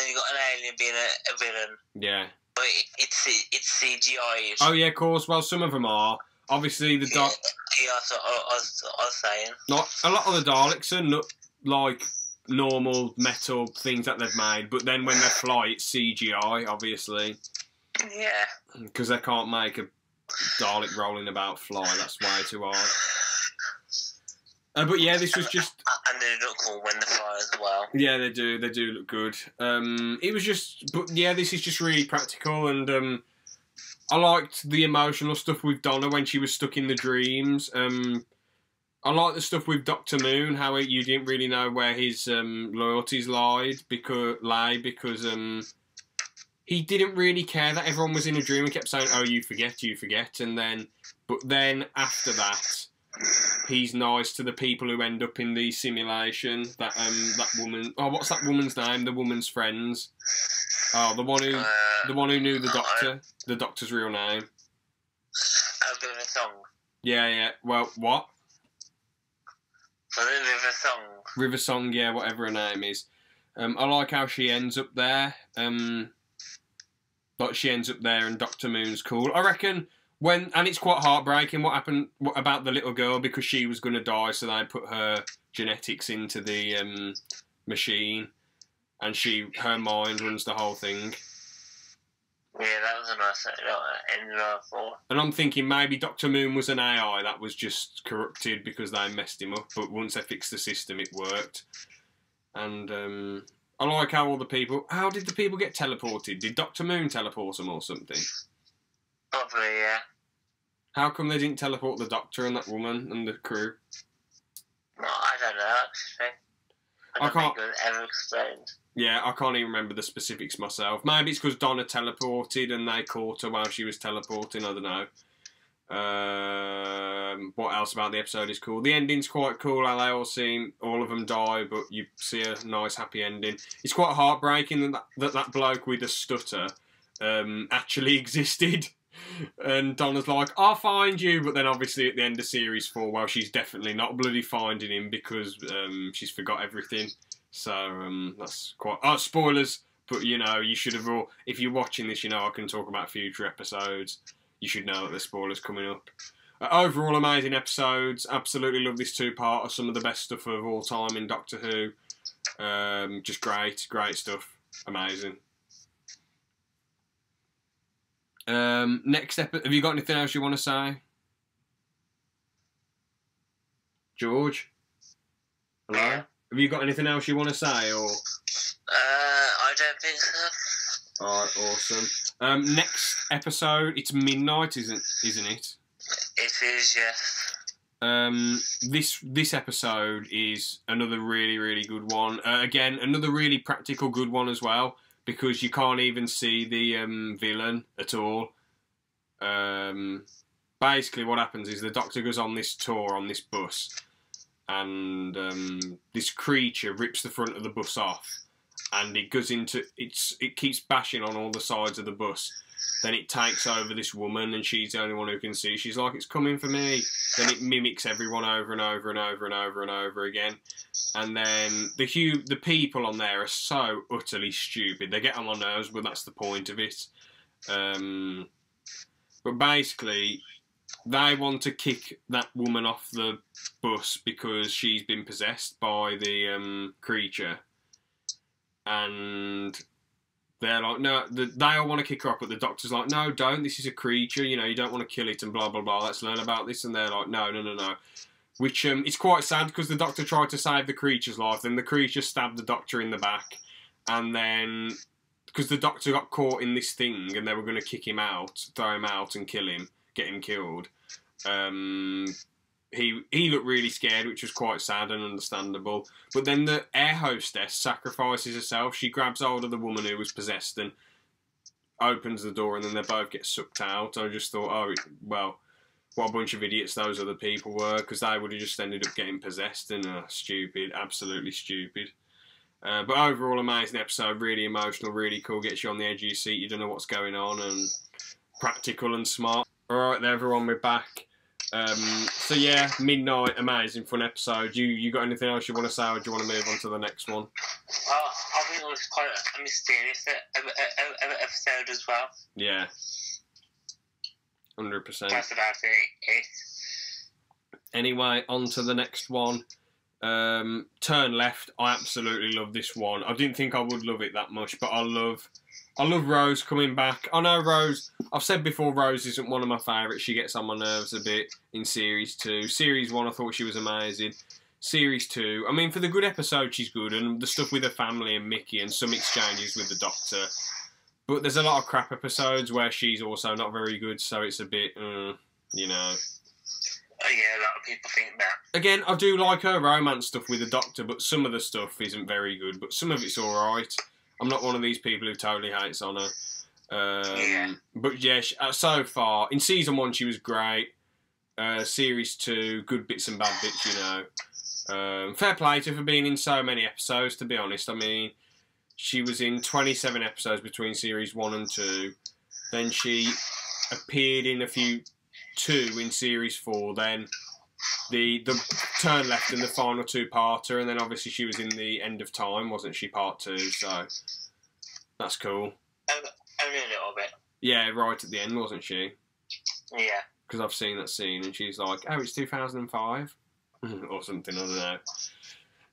you got an alien being a villain. Yeah. But it's CGI. Oh yeah, of course. Well, some of them are. Obviously, the Yeah, that's what I was saying. Not a lot of the Daleks are not like normal metal things that they've made, but then when they fly, it's CGI, obviously. Yeah. Because they can't make a Dalek rolling about fly. That's way too hard. But yeah, this was just. And they look cool when they fly as well. Yeah, they do. They do look good. It was just, but yeah, this is just really practical, and I liked the emotional stuff with Donna when she was stuck in the dreams. I like the stuff with Dr. Moon, how you didn't really know where his loyalties lied because he didn't really care that everyone was in a dream and kept saying, "Oh, you forget," and then after that, he's nice to the people who end up in the simulation. That woman. Oh, what's that woman's name? The woman's friends. Oh, the one who knew the doctor. The doctor's real name. River Song. Yeah. Well, what? River Song. River Song, yeah, whatever her name is. I like how she ends up there. Like she ends up there, and Dr. Moon's cool. I reckon and it's quite heartbreaking what happened about the little girl because she was going to die, so they put her genetics into the machine, and her mind runs the whole thing. Yeah, that was a nice ending for. And I'm thinking maybe Dr. Moon was an AI that was just corrupted because they messed him up, but once they fixed the system, it worked. And I like how all the people. How did the people get teleported? Did Dr. Moon teleport them or something? Probably, yeah. How come they didn't teleport the Doctor and that woman and the crew? No, I don't know, actually. I don't think it was ever explained. Yeah, I can't even remember the specifics myself. Maybe it's because Donna teleported and they caught her while she was teleporting. I don't know. What else about the episode is cool? The ending's quite cool. How they all of them die, but you see a nice happy ending. It's quite heartbreaking that bloke with a stutter actually existed. And Donna's like, "I'll find you," but then obviously at the end of series 4, well, she's definitely not bloody finding him because she's forgot everything. So that's quite. Oh, spoilers! But you know, you should have all. If you're watching this, you know I can talk about future episodes. You should know that there's spoilers coming up. Overall, amazing episodes. Absolutely love this 2-parter. Some of the best stuff of all time in Doctor Who. Just great stuff. Amazing. Next episode. Have you got anything else you want to say, George? Hello. Yeah. Have you got anything else you want to say, or? I don't think so. Alright, awesome. Next episode, it's midnight, isn't it? It is, yes. This episode is another really, really good one. Again, another really practical good one as well, because you can't even see the villain at all. Basically, what happens is the Doctor goes on this tour on this bus, and this creature rips the front of the bus off, and it goes into it keeps bashing on all the sides of the bus. Then it takes over this woman, and she's the only one who can see. She's like, "It's coming for me." Then it mimics everyone over and over and over and over and over again. And then the people on there are so utterly stupid. They get on my nerves, but that's the point of it. But basically, they want to kick that woman off the bus because she's been possessed by the creature. And they're like, no, they all want to kick her off, but the Doctor's like, no, don't, this is a creature, you know, you don't want to kill it and blah, blah, blah, let's learn about this. And they're like, no. Which it's quite sad because the Doctor tried to save the creature's life, then the creature stabbed the Doctor in the back, and then because the Doctor got caught in this thing and they were going to kick him out, throw him out and kill him, get him killed. He looked really scared, which was quite sad and understandable. But then the air hostess sacrifices herself. She grabs hold of the woman who was possessed and opens the door, and then they both get sucked out. I just thought, oh, well, what a bunch of idiots those other people were, because they would have just ended up getting possessed, and stupid, absolutely stupid. But overall, amazing episode, really emotional, really cool, gets you on the edge of your seat, you don't know what's going on, and practical and smart. Alright then, everyone, we're back. So yeah, Midnight, amazing, fun episode. You got anything else you want to say, or do you want to move on to the next one? I think it was quite a mysterious episode as well. Yeah. 100%. That's about it. Anyway, on to the next one. Turn Left. I absolutely love this one. I didn't think I would love it that much, but I love Rose coming back. I know Rose, I've said before, Rose isn't one of my favourites. She gets on my nerves a bit in Series 2. Series 1, I thought she was amazing. Series 2, I mean, for the good episode, she's good, and the stuff with her family and Mickey and some exchanges with the Doctor. But there's a lot of crap episodes where she's also not very good, so it's a bit, you know. Yeah, a lot of people think that. Again, I do like her romance stuff with the Doctor, but some of the stuff isn't very good, but some of it's alright. I'm not one of these people who totally hates on her. But yeah, so far, in Season 1 she was great. Series 2, good bits and bad bits, you know. Fair play to her for being in so many episodes, to be honest. I mean, she was in 27 episodes between Series 1 and 2. Then she appeared in two in Series 4. Then the Turn Left in the final two-parter. And then obviously she was in the End of Time, wasn't she, Part 2? So that's cool. Only a little bit. Yeah, right at the end, wasn't she? Yeah. Because I've seen that scene and she's like, oh, it's 2005? Or something, I don't know.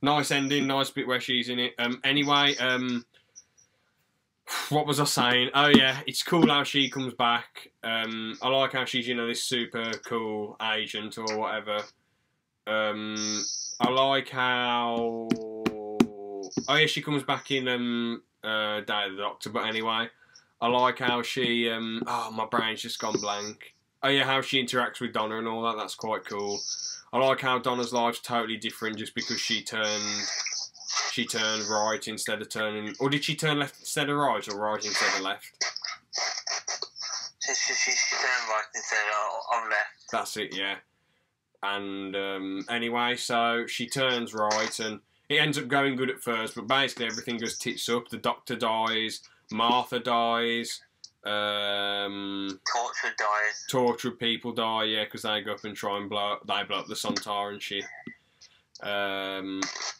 Nice ending, nice bit where she's in it. Anyway, what was I saying? Oh yeah, it's cool how she comes back. I like how she's, you know, this super cool agent or whatever. I like how... Oh yeah, she comes back in Day of the Doctor, but anyway. I like how she... oh, my brain's just gone blank. Oh yeah, how she interacts with Donna and all that, that's quite cool. I like how Donna's life's totally different just because she turned right instead of turning... Or did she turn left instead of right, or right instead of left? She turned right instead of left. That's it, yeah. And anyway, so she turns right, and it ends up going good at first, but basically everything goes tits up. The Doctor dies, Martha dies, Torchwood dies. Torchwood people die, yeah, because they go up and try and blow up the Sontar and shit.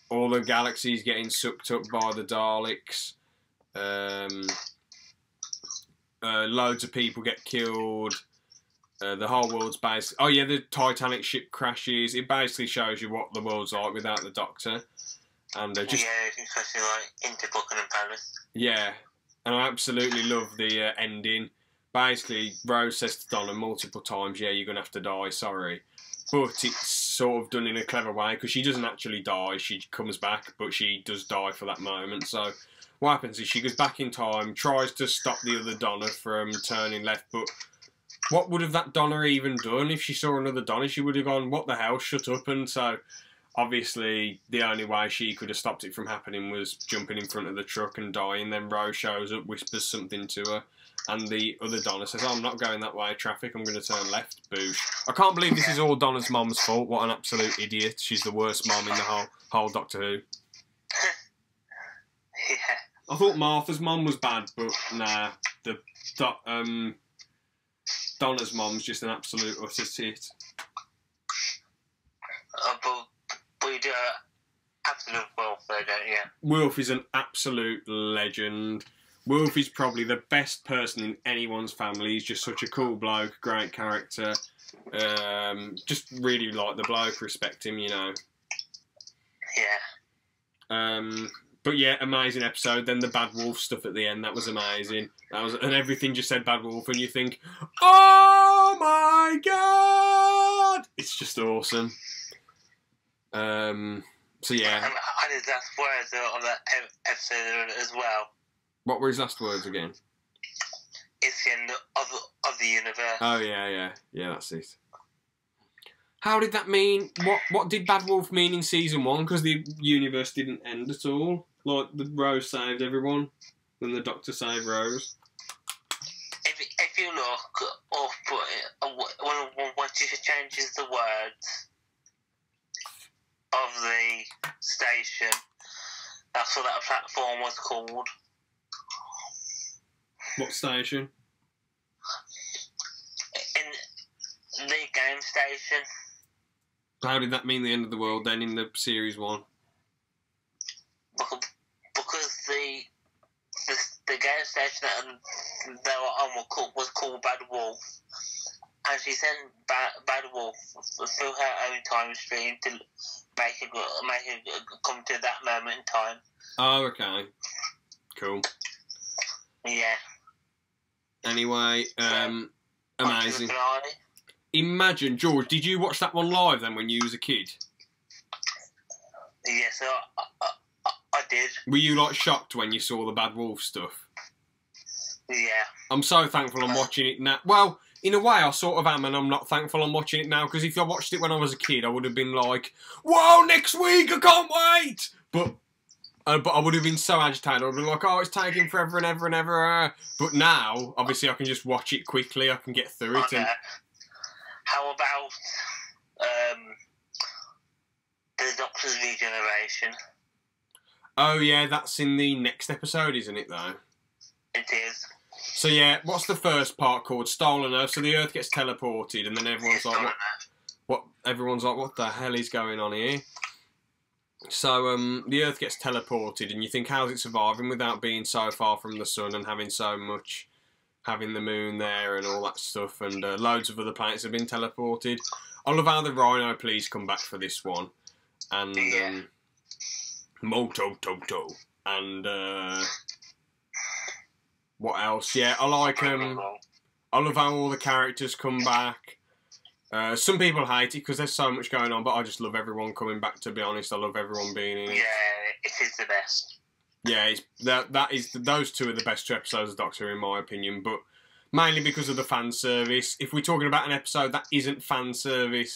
All the galaxies getting sucked up by the Daleks. Loads of people get killed. The whole world's basically... Oh yeah, the Titanic ship crashes. It basically shows you what the world's like without the Doctor. And just... Yeah, especially like into Buckingham Palace. Yeah. And I absolutely love the ending. Basically, Rose says to Donna multiple times, yeah, you're going to have to die, sorry. But it's sort of done in a clever way, because she doesn't actually die. She comes back, but she does die for that moment. So what happens is she goes back in time, tries to stop the other Donna from turning left, but what would have that Donna even done? If she saw another Donna, she would have gone, what the hell, shut up. And so obviously the only way she could have stopped it from happening was jumping in front of the truck and dying. Then Rose shows up, whispers something to her, and the other Donna says, oh, I'm not going that way, traffic, I'm going to turn left, boosh. I can't believe this is all Donna's mum's fault. What an absolute idiot. She's the worst mum in the whole Doctor Who. Yeah. I thought Martha's mum was bad, but nah, Donna's mum's just an absolute utter tit. But you do absolute Wilf, though, don't you? Wilf is an absolute legend. Wilf is probably the best person in anyone's family. He's just such a cool bloke, great character. Just really like the bloke, respect him, you know. Yeah. But yeah, amazing episode. Then the Bad Wolf stuff at the end, that was amazing. And everything just said Bad Wolf, and you think, oh my god! It's just awesome. So yeah. I did that words on that episode as well. What were his last words again? It's the end of the universe. Oh, yeah, that's it. How did that mean? What did Bad Wolf mean in season 1? Because the universe didn't end at all. Like, the Rose saved everyone, and the Doctor saved Rose. If you look up, once she changes the words of the station, that's what that platform was called. What station? In the game station. How did that mean the end of the world then in the series 1? Because the game station that they were on was called Bad Wolf, and she sent Bad Wolf through her own time stream to make it come to that moment in time. Oh, okay. Cool. Yeah. Anyway, amazing. The Imagine, George, did you watch that one live then when you was a kid? Yes, I did. Were you like shocked when you saw the Bad Wolf stuff? Yeah. I'm so thankful I'm watching it now. Well, in a way I sort of am, and I'm not thankful I'm watching it now, because if I watched it when I was a kid I would have been like, whoa, next week, I can't wait! But I would have been so agitated. I would have been like, oh, it's taking forever and ever and ever. But now, obviously, I can just watch it quickly. I can get through it. Okay. And how about the Doctor's regeneration? oh, yeah, that's in the next episode, isn't it, though? It is. So, yeah, what's the first part called? Stolen Earth. So the Earth gets teleported, and then everyone's like, everyone's like, what the hell is going on here? So, the Earth gets teleported, and you think, how's it surviving without being so far from the sun and having so much, having the moon there and all that stuff, and loads of other planets have been teleported. I love how the Rhino Police come back for this one, and Moto Toto, and what else? Yeah, I like I love how all the characters come back. Some people hate it because there's so much going on, but I just love everyone coming back, to be honest. I love everyone being in it. Yeah, it is the best. Yeah, those two are the best 2 episodes of Doctor, in my opinion, but mainly because of the fan service. If we're talking about an episode that isn't fan service,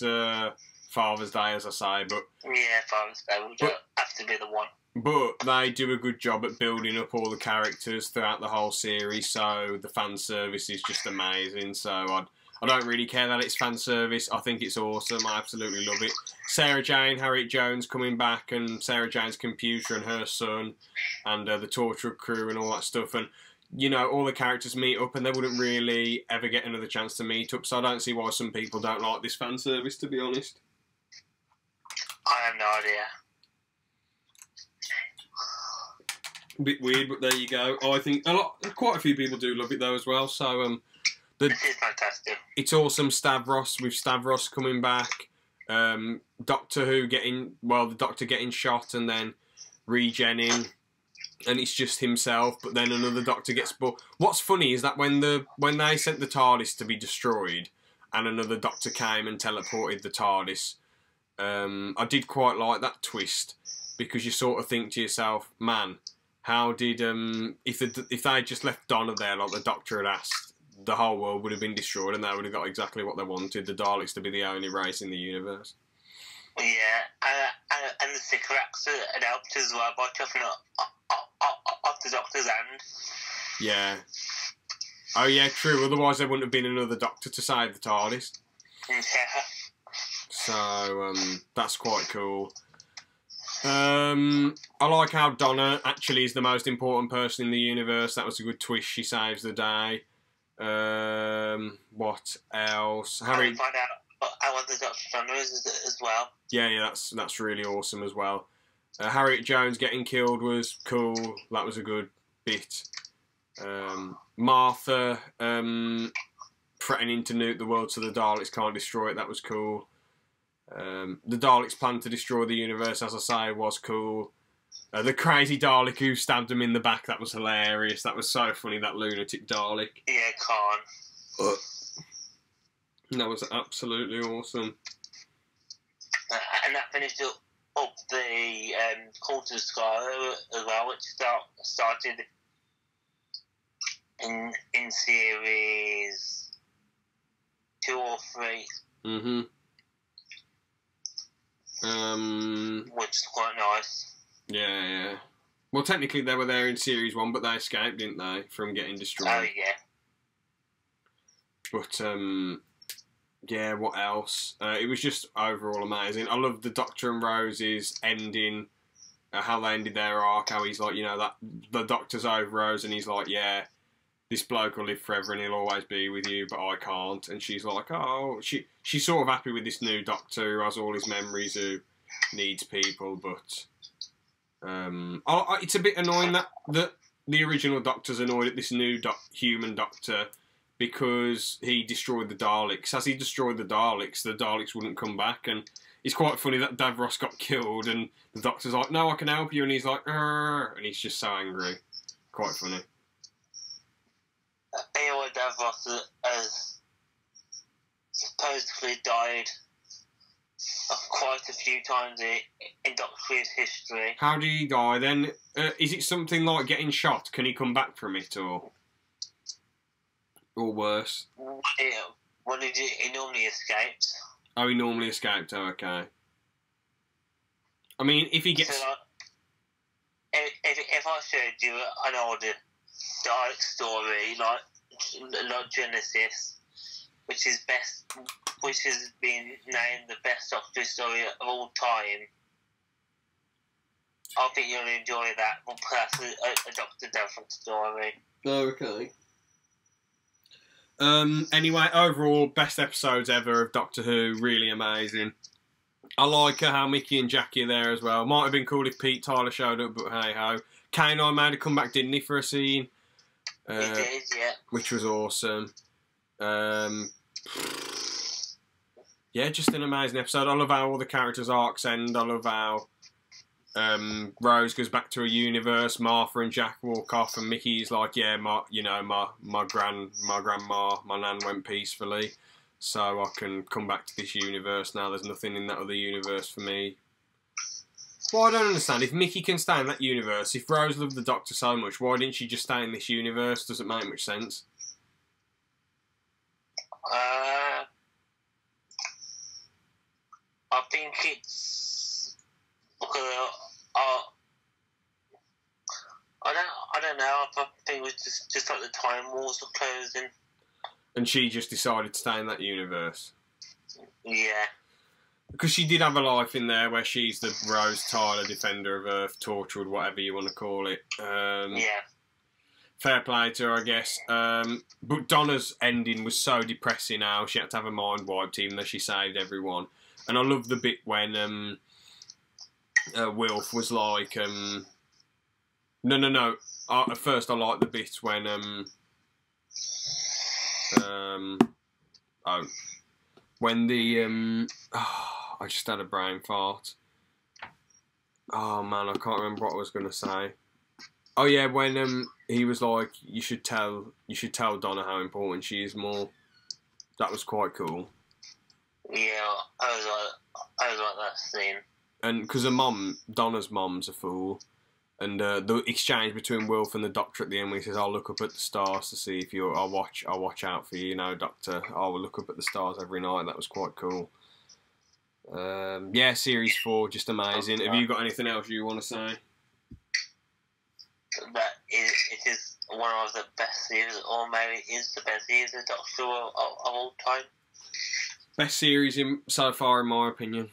Father's Day, as I say, but yeah, Father's Day would have to be the one. But they do a good job at building up all the characters throughout the whole series, so the fan service is just amazing. So I don't really care that it's fan service. I think it's awesome. I absolutely love it. Sarah Jane, Harriet Jones coming back, and Sarah Jane's computer and her son, and the Torture crew and all that stuff. And, you know, all the characters meet up, and they wouldn't really ever get another chance to meet up. So I don't see why some people don't like this fan service, to be honest. I have no idea. A bit weird, but there you go. I think quite a few people do love it though as well. So this is fantastic. It's awesome. With Stavros coming back, Doctor Who the Doctor getting shot and then regenning, and it's just himself. But then another Doctor gets. But what's funny is that when they sent the TARDIS to be destroyed, and another Doctor came and teleported the TARDIS, I did quite like that twist, because you sort of think to yourself, man, how did if they had just left Donna there like the Doctor had asked, the whole world would have been destroyed and they would have got exactly what they wanted, the Daleks to be the only race in the universe. Yeah, and the Sycorax had helped as well by chopping off the Doctor's hand. Yeah. Oh yeah, true, otherwise there wouldn't have been another Doctor to save the TARDIS. Yeah. So, that's quite cool. I like how Donna actually is the most important person in the universe. That was a good twist. She saves the day. What else? Harry find out how the Doctor Donna is as well. Yeah, that's really awesome as well. Harriet Jones getting killed was cool. That was a good bit. Martha threatening to nuke the world so the Daleks can't destroy it. That was cool. The Daleks' plan to destroy the universe, as I say, was cool. The crazy Dalek who stabbed him in the back, that was hilarious. That was so funny, that lunatic Dalek. Yeah, Khan. That was absolutely awesome. And that finished up the Call to the Sky as well, which started in series 2 or 3. Which is quite nice. Yeah. Well, technically they were there in series 1, but they escaped, didn't they, from getting destroyed? Oh yeah. But yeah, what else? It was just overall amazing. I love the Doctor and Rose's ending, how they ended their arc. How he's like, that the Doctor's over Rose, and he's like, yeah, this bloke will live forever and he'll always be with you, but I can't. And she's like, oh, she's sort of happy with this new Doctor who has all his memories, who needs people, but it's a bit annoying that the original Doctor's annoyed at this new human Doctor because he destroyed the Daleks. As he destroyed the Daleks wouldn't come back, and it's quite funny that Davros got killed and the Doctor's like, no, I can help you, and he's like, Arr! And he's just so angry. Quite funny. Eowyn Davros has supposedly died quite a few times in Doctor Who's history. How did he die then? Is it something like getting shot? Can he come back from it, or worse? Well, he normally escapes. Oh, he normally escaped. Oh, okay. I mean, if he gets... So, if I showed you an older Dalek story, like Genesis, which has been named the best Doctor story of all time, I think you'll enjoy that. Well, perhaps a Doctor Davros story. Oh, okay. Anyway, overall, best episodes ever of Doctor Who. Really amazing. I like how Mickey and Jackie are there as well. Might have been cool if Pete Tyler showed up, but hey ho. K9 made a comeback, didn't he, for a scene? He did, yeah. Which was awesome. Yeah, just an amazing episode. I love how all the characters' arcs end. I love how Rose goes back to her universe. Martha and Jack walk off, and Mickey's like, "Yeah, my grandma, my nan went peacefully, so I can come back to this universe now. There's nothing in that other universe for me." Well, I don't understand. If Mickey can stay in that universe, if Rose loved the Doctor so much, why didn't she just stay in this universe? Doesn't make much sense. I think it's because I don't know. I think it was just like the time wars were closing, and she just decided to stay in that universe. Yeah, because she did have a life in there where she's the Rose Tyler, Defender of Earth, Torchwood, whatever you want to call it. Yeah. Fair play to her, I guess. But Donna's ending was so depressing now. She had to have her mind wiped, even though she saved everyone. And I love the bit when Wilf was like, no. At first, I like the bit when when the I just had a brain fart. Oh man, I can't remember what I was gonna say. Oh yeah, when he was like, you should tell Donna how important she is more. That was quite cool. Yeah, I was like that scene. And because Donna's mom's a fool, and the exchange between Wilf and the Doctor at the end, when he says, "I'll look up at the stars to see if I'll watch out for you, Doctor. I'll look up at the stars every night." That was quite cool. Yeah, series 4, just amazing. Have you got anything else you want to say? That it is one of the best series, or maybe it is the best series of Doctor Who of all time. Best series so far, in my opinion.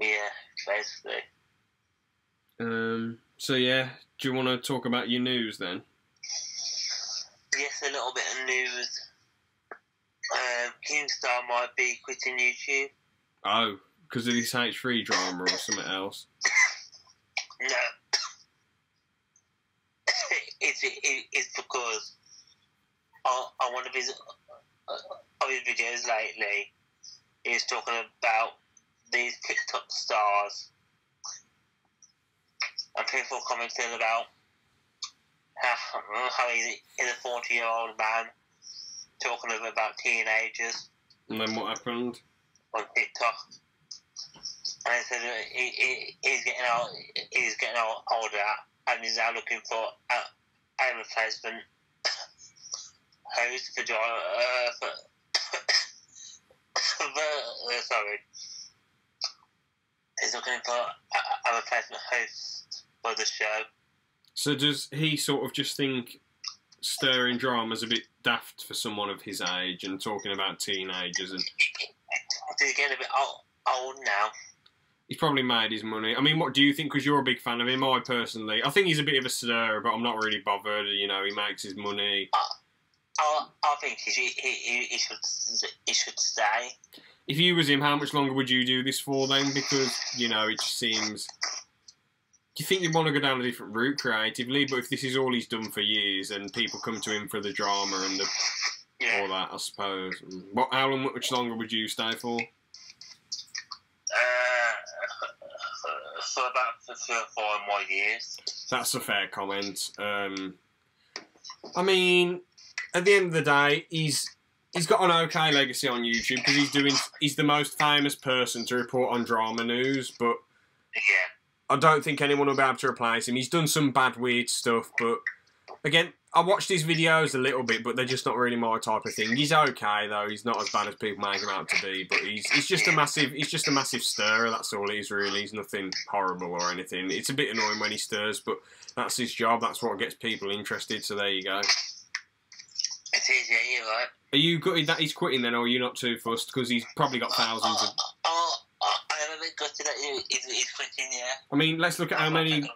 Yeah, basically. So yeah, do you want to talk about your news then? Yes, a little bit of news. Keemstar might be quitting YouTube. Oh, because of this H3 drama or something else? No. It's because on one of his videos lately, he was talking about these TikTok stars, and people commenting about how he's a 40-year-old man talking about teenagers. And then what happened? On TikTok. And he said he's getting older, and he's now looking for a replacement host for sorry. He's looking for a replacement host for the show. So does he sort of just think stirring drama's a bit daft for someone of his age and talking about teenagers? And He's getting a bit old now. He's probably made his money. I mean, what do you think? Because you're a big fan of him. I think he's a bit of a stirrer, but I'm not really bothered. You know, he makes his money. I think he should stay. If you was him, how much longer would you do this for then? Because, you know, it just seems... Do you think you'd want to go down a different route creatively? But if this is all he's done for years and people come to him for the drama and all that, I suppose. Much longer would you stay for? For about 3 or 4 more years. That's a fair comment. I mean, at the end of the day, he's got an okay legacy on YouTube because he's the most famous person to report on drama news, but yeah. I don't think anyone will be able to replace him. He's done some bad, weird stuff, but again, I watched his videos a little bit, but they're just not really my type of thing. He's okay though. He's not as bad as people make him out to be, but he's just a massive stirrer. That's all he is really. He's nothing horrible or anything. It's a bit annoying when he stirs, but that's his job. That's what gets people interested. So there you go. It is, yeah, you're right. Are you gutted that he's quitting then, or are you not too fussed because he's probably got thousands of? I am a bit gutted that he's quitting. Yeah. I mean, let's look at how many.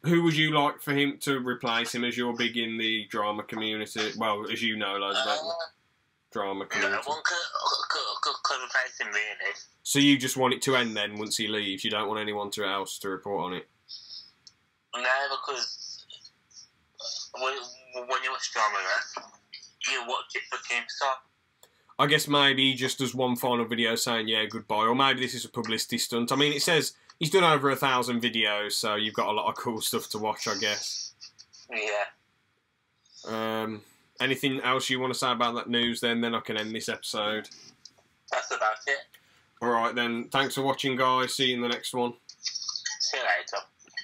Who would you like for him to replace him, as you're big in the drama community? Well, as you know, loads about the drama community. No one could replace him, really. So you just want it to end then, once he leaves? You don't want anyone else to report on it? No, because when you watch drama, you watch it for Team Star. I guess maybe he just does one final video saying, yeah, goodbye. Or maybe this is a publicity stunt. I mean, it says he's done over 1,000 videos, so you've got a lot of cool stuff to watch, I guess. Yeah. Anything else you want to say about that news then? Then I can end this episode. That's about it. Alright then. Thanks for watching, guys. See you in the next one.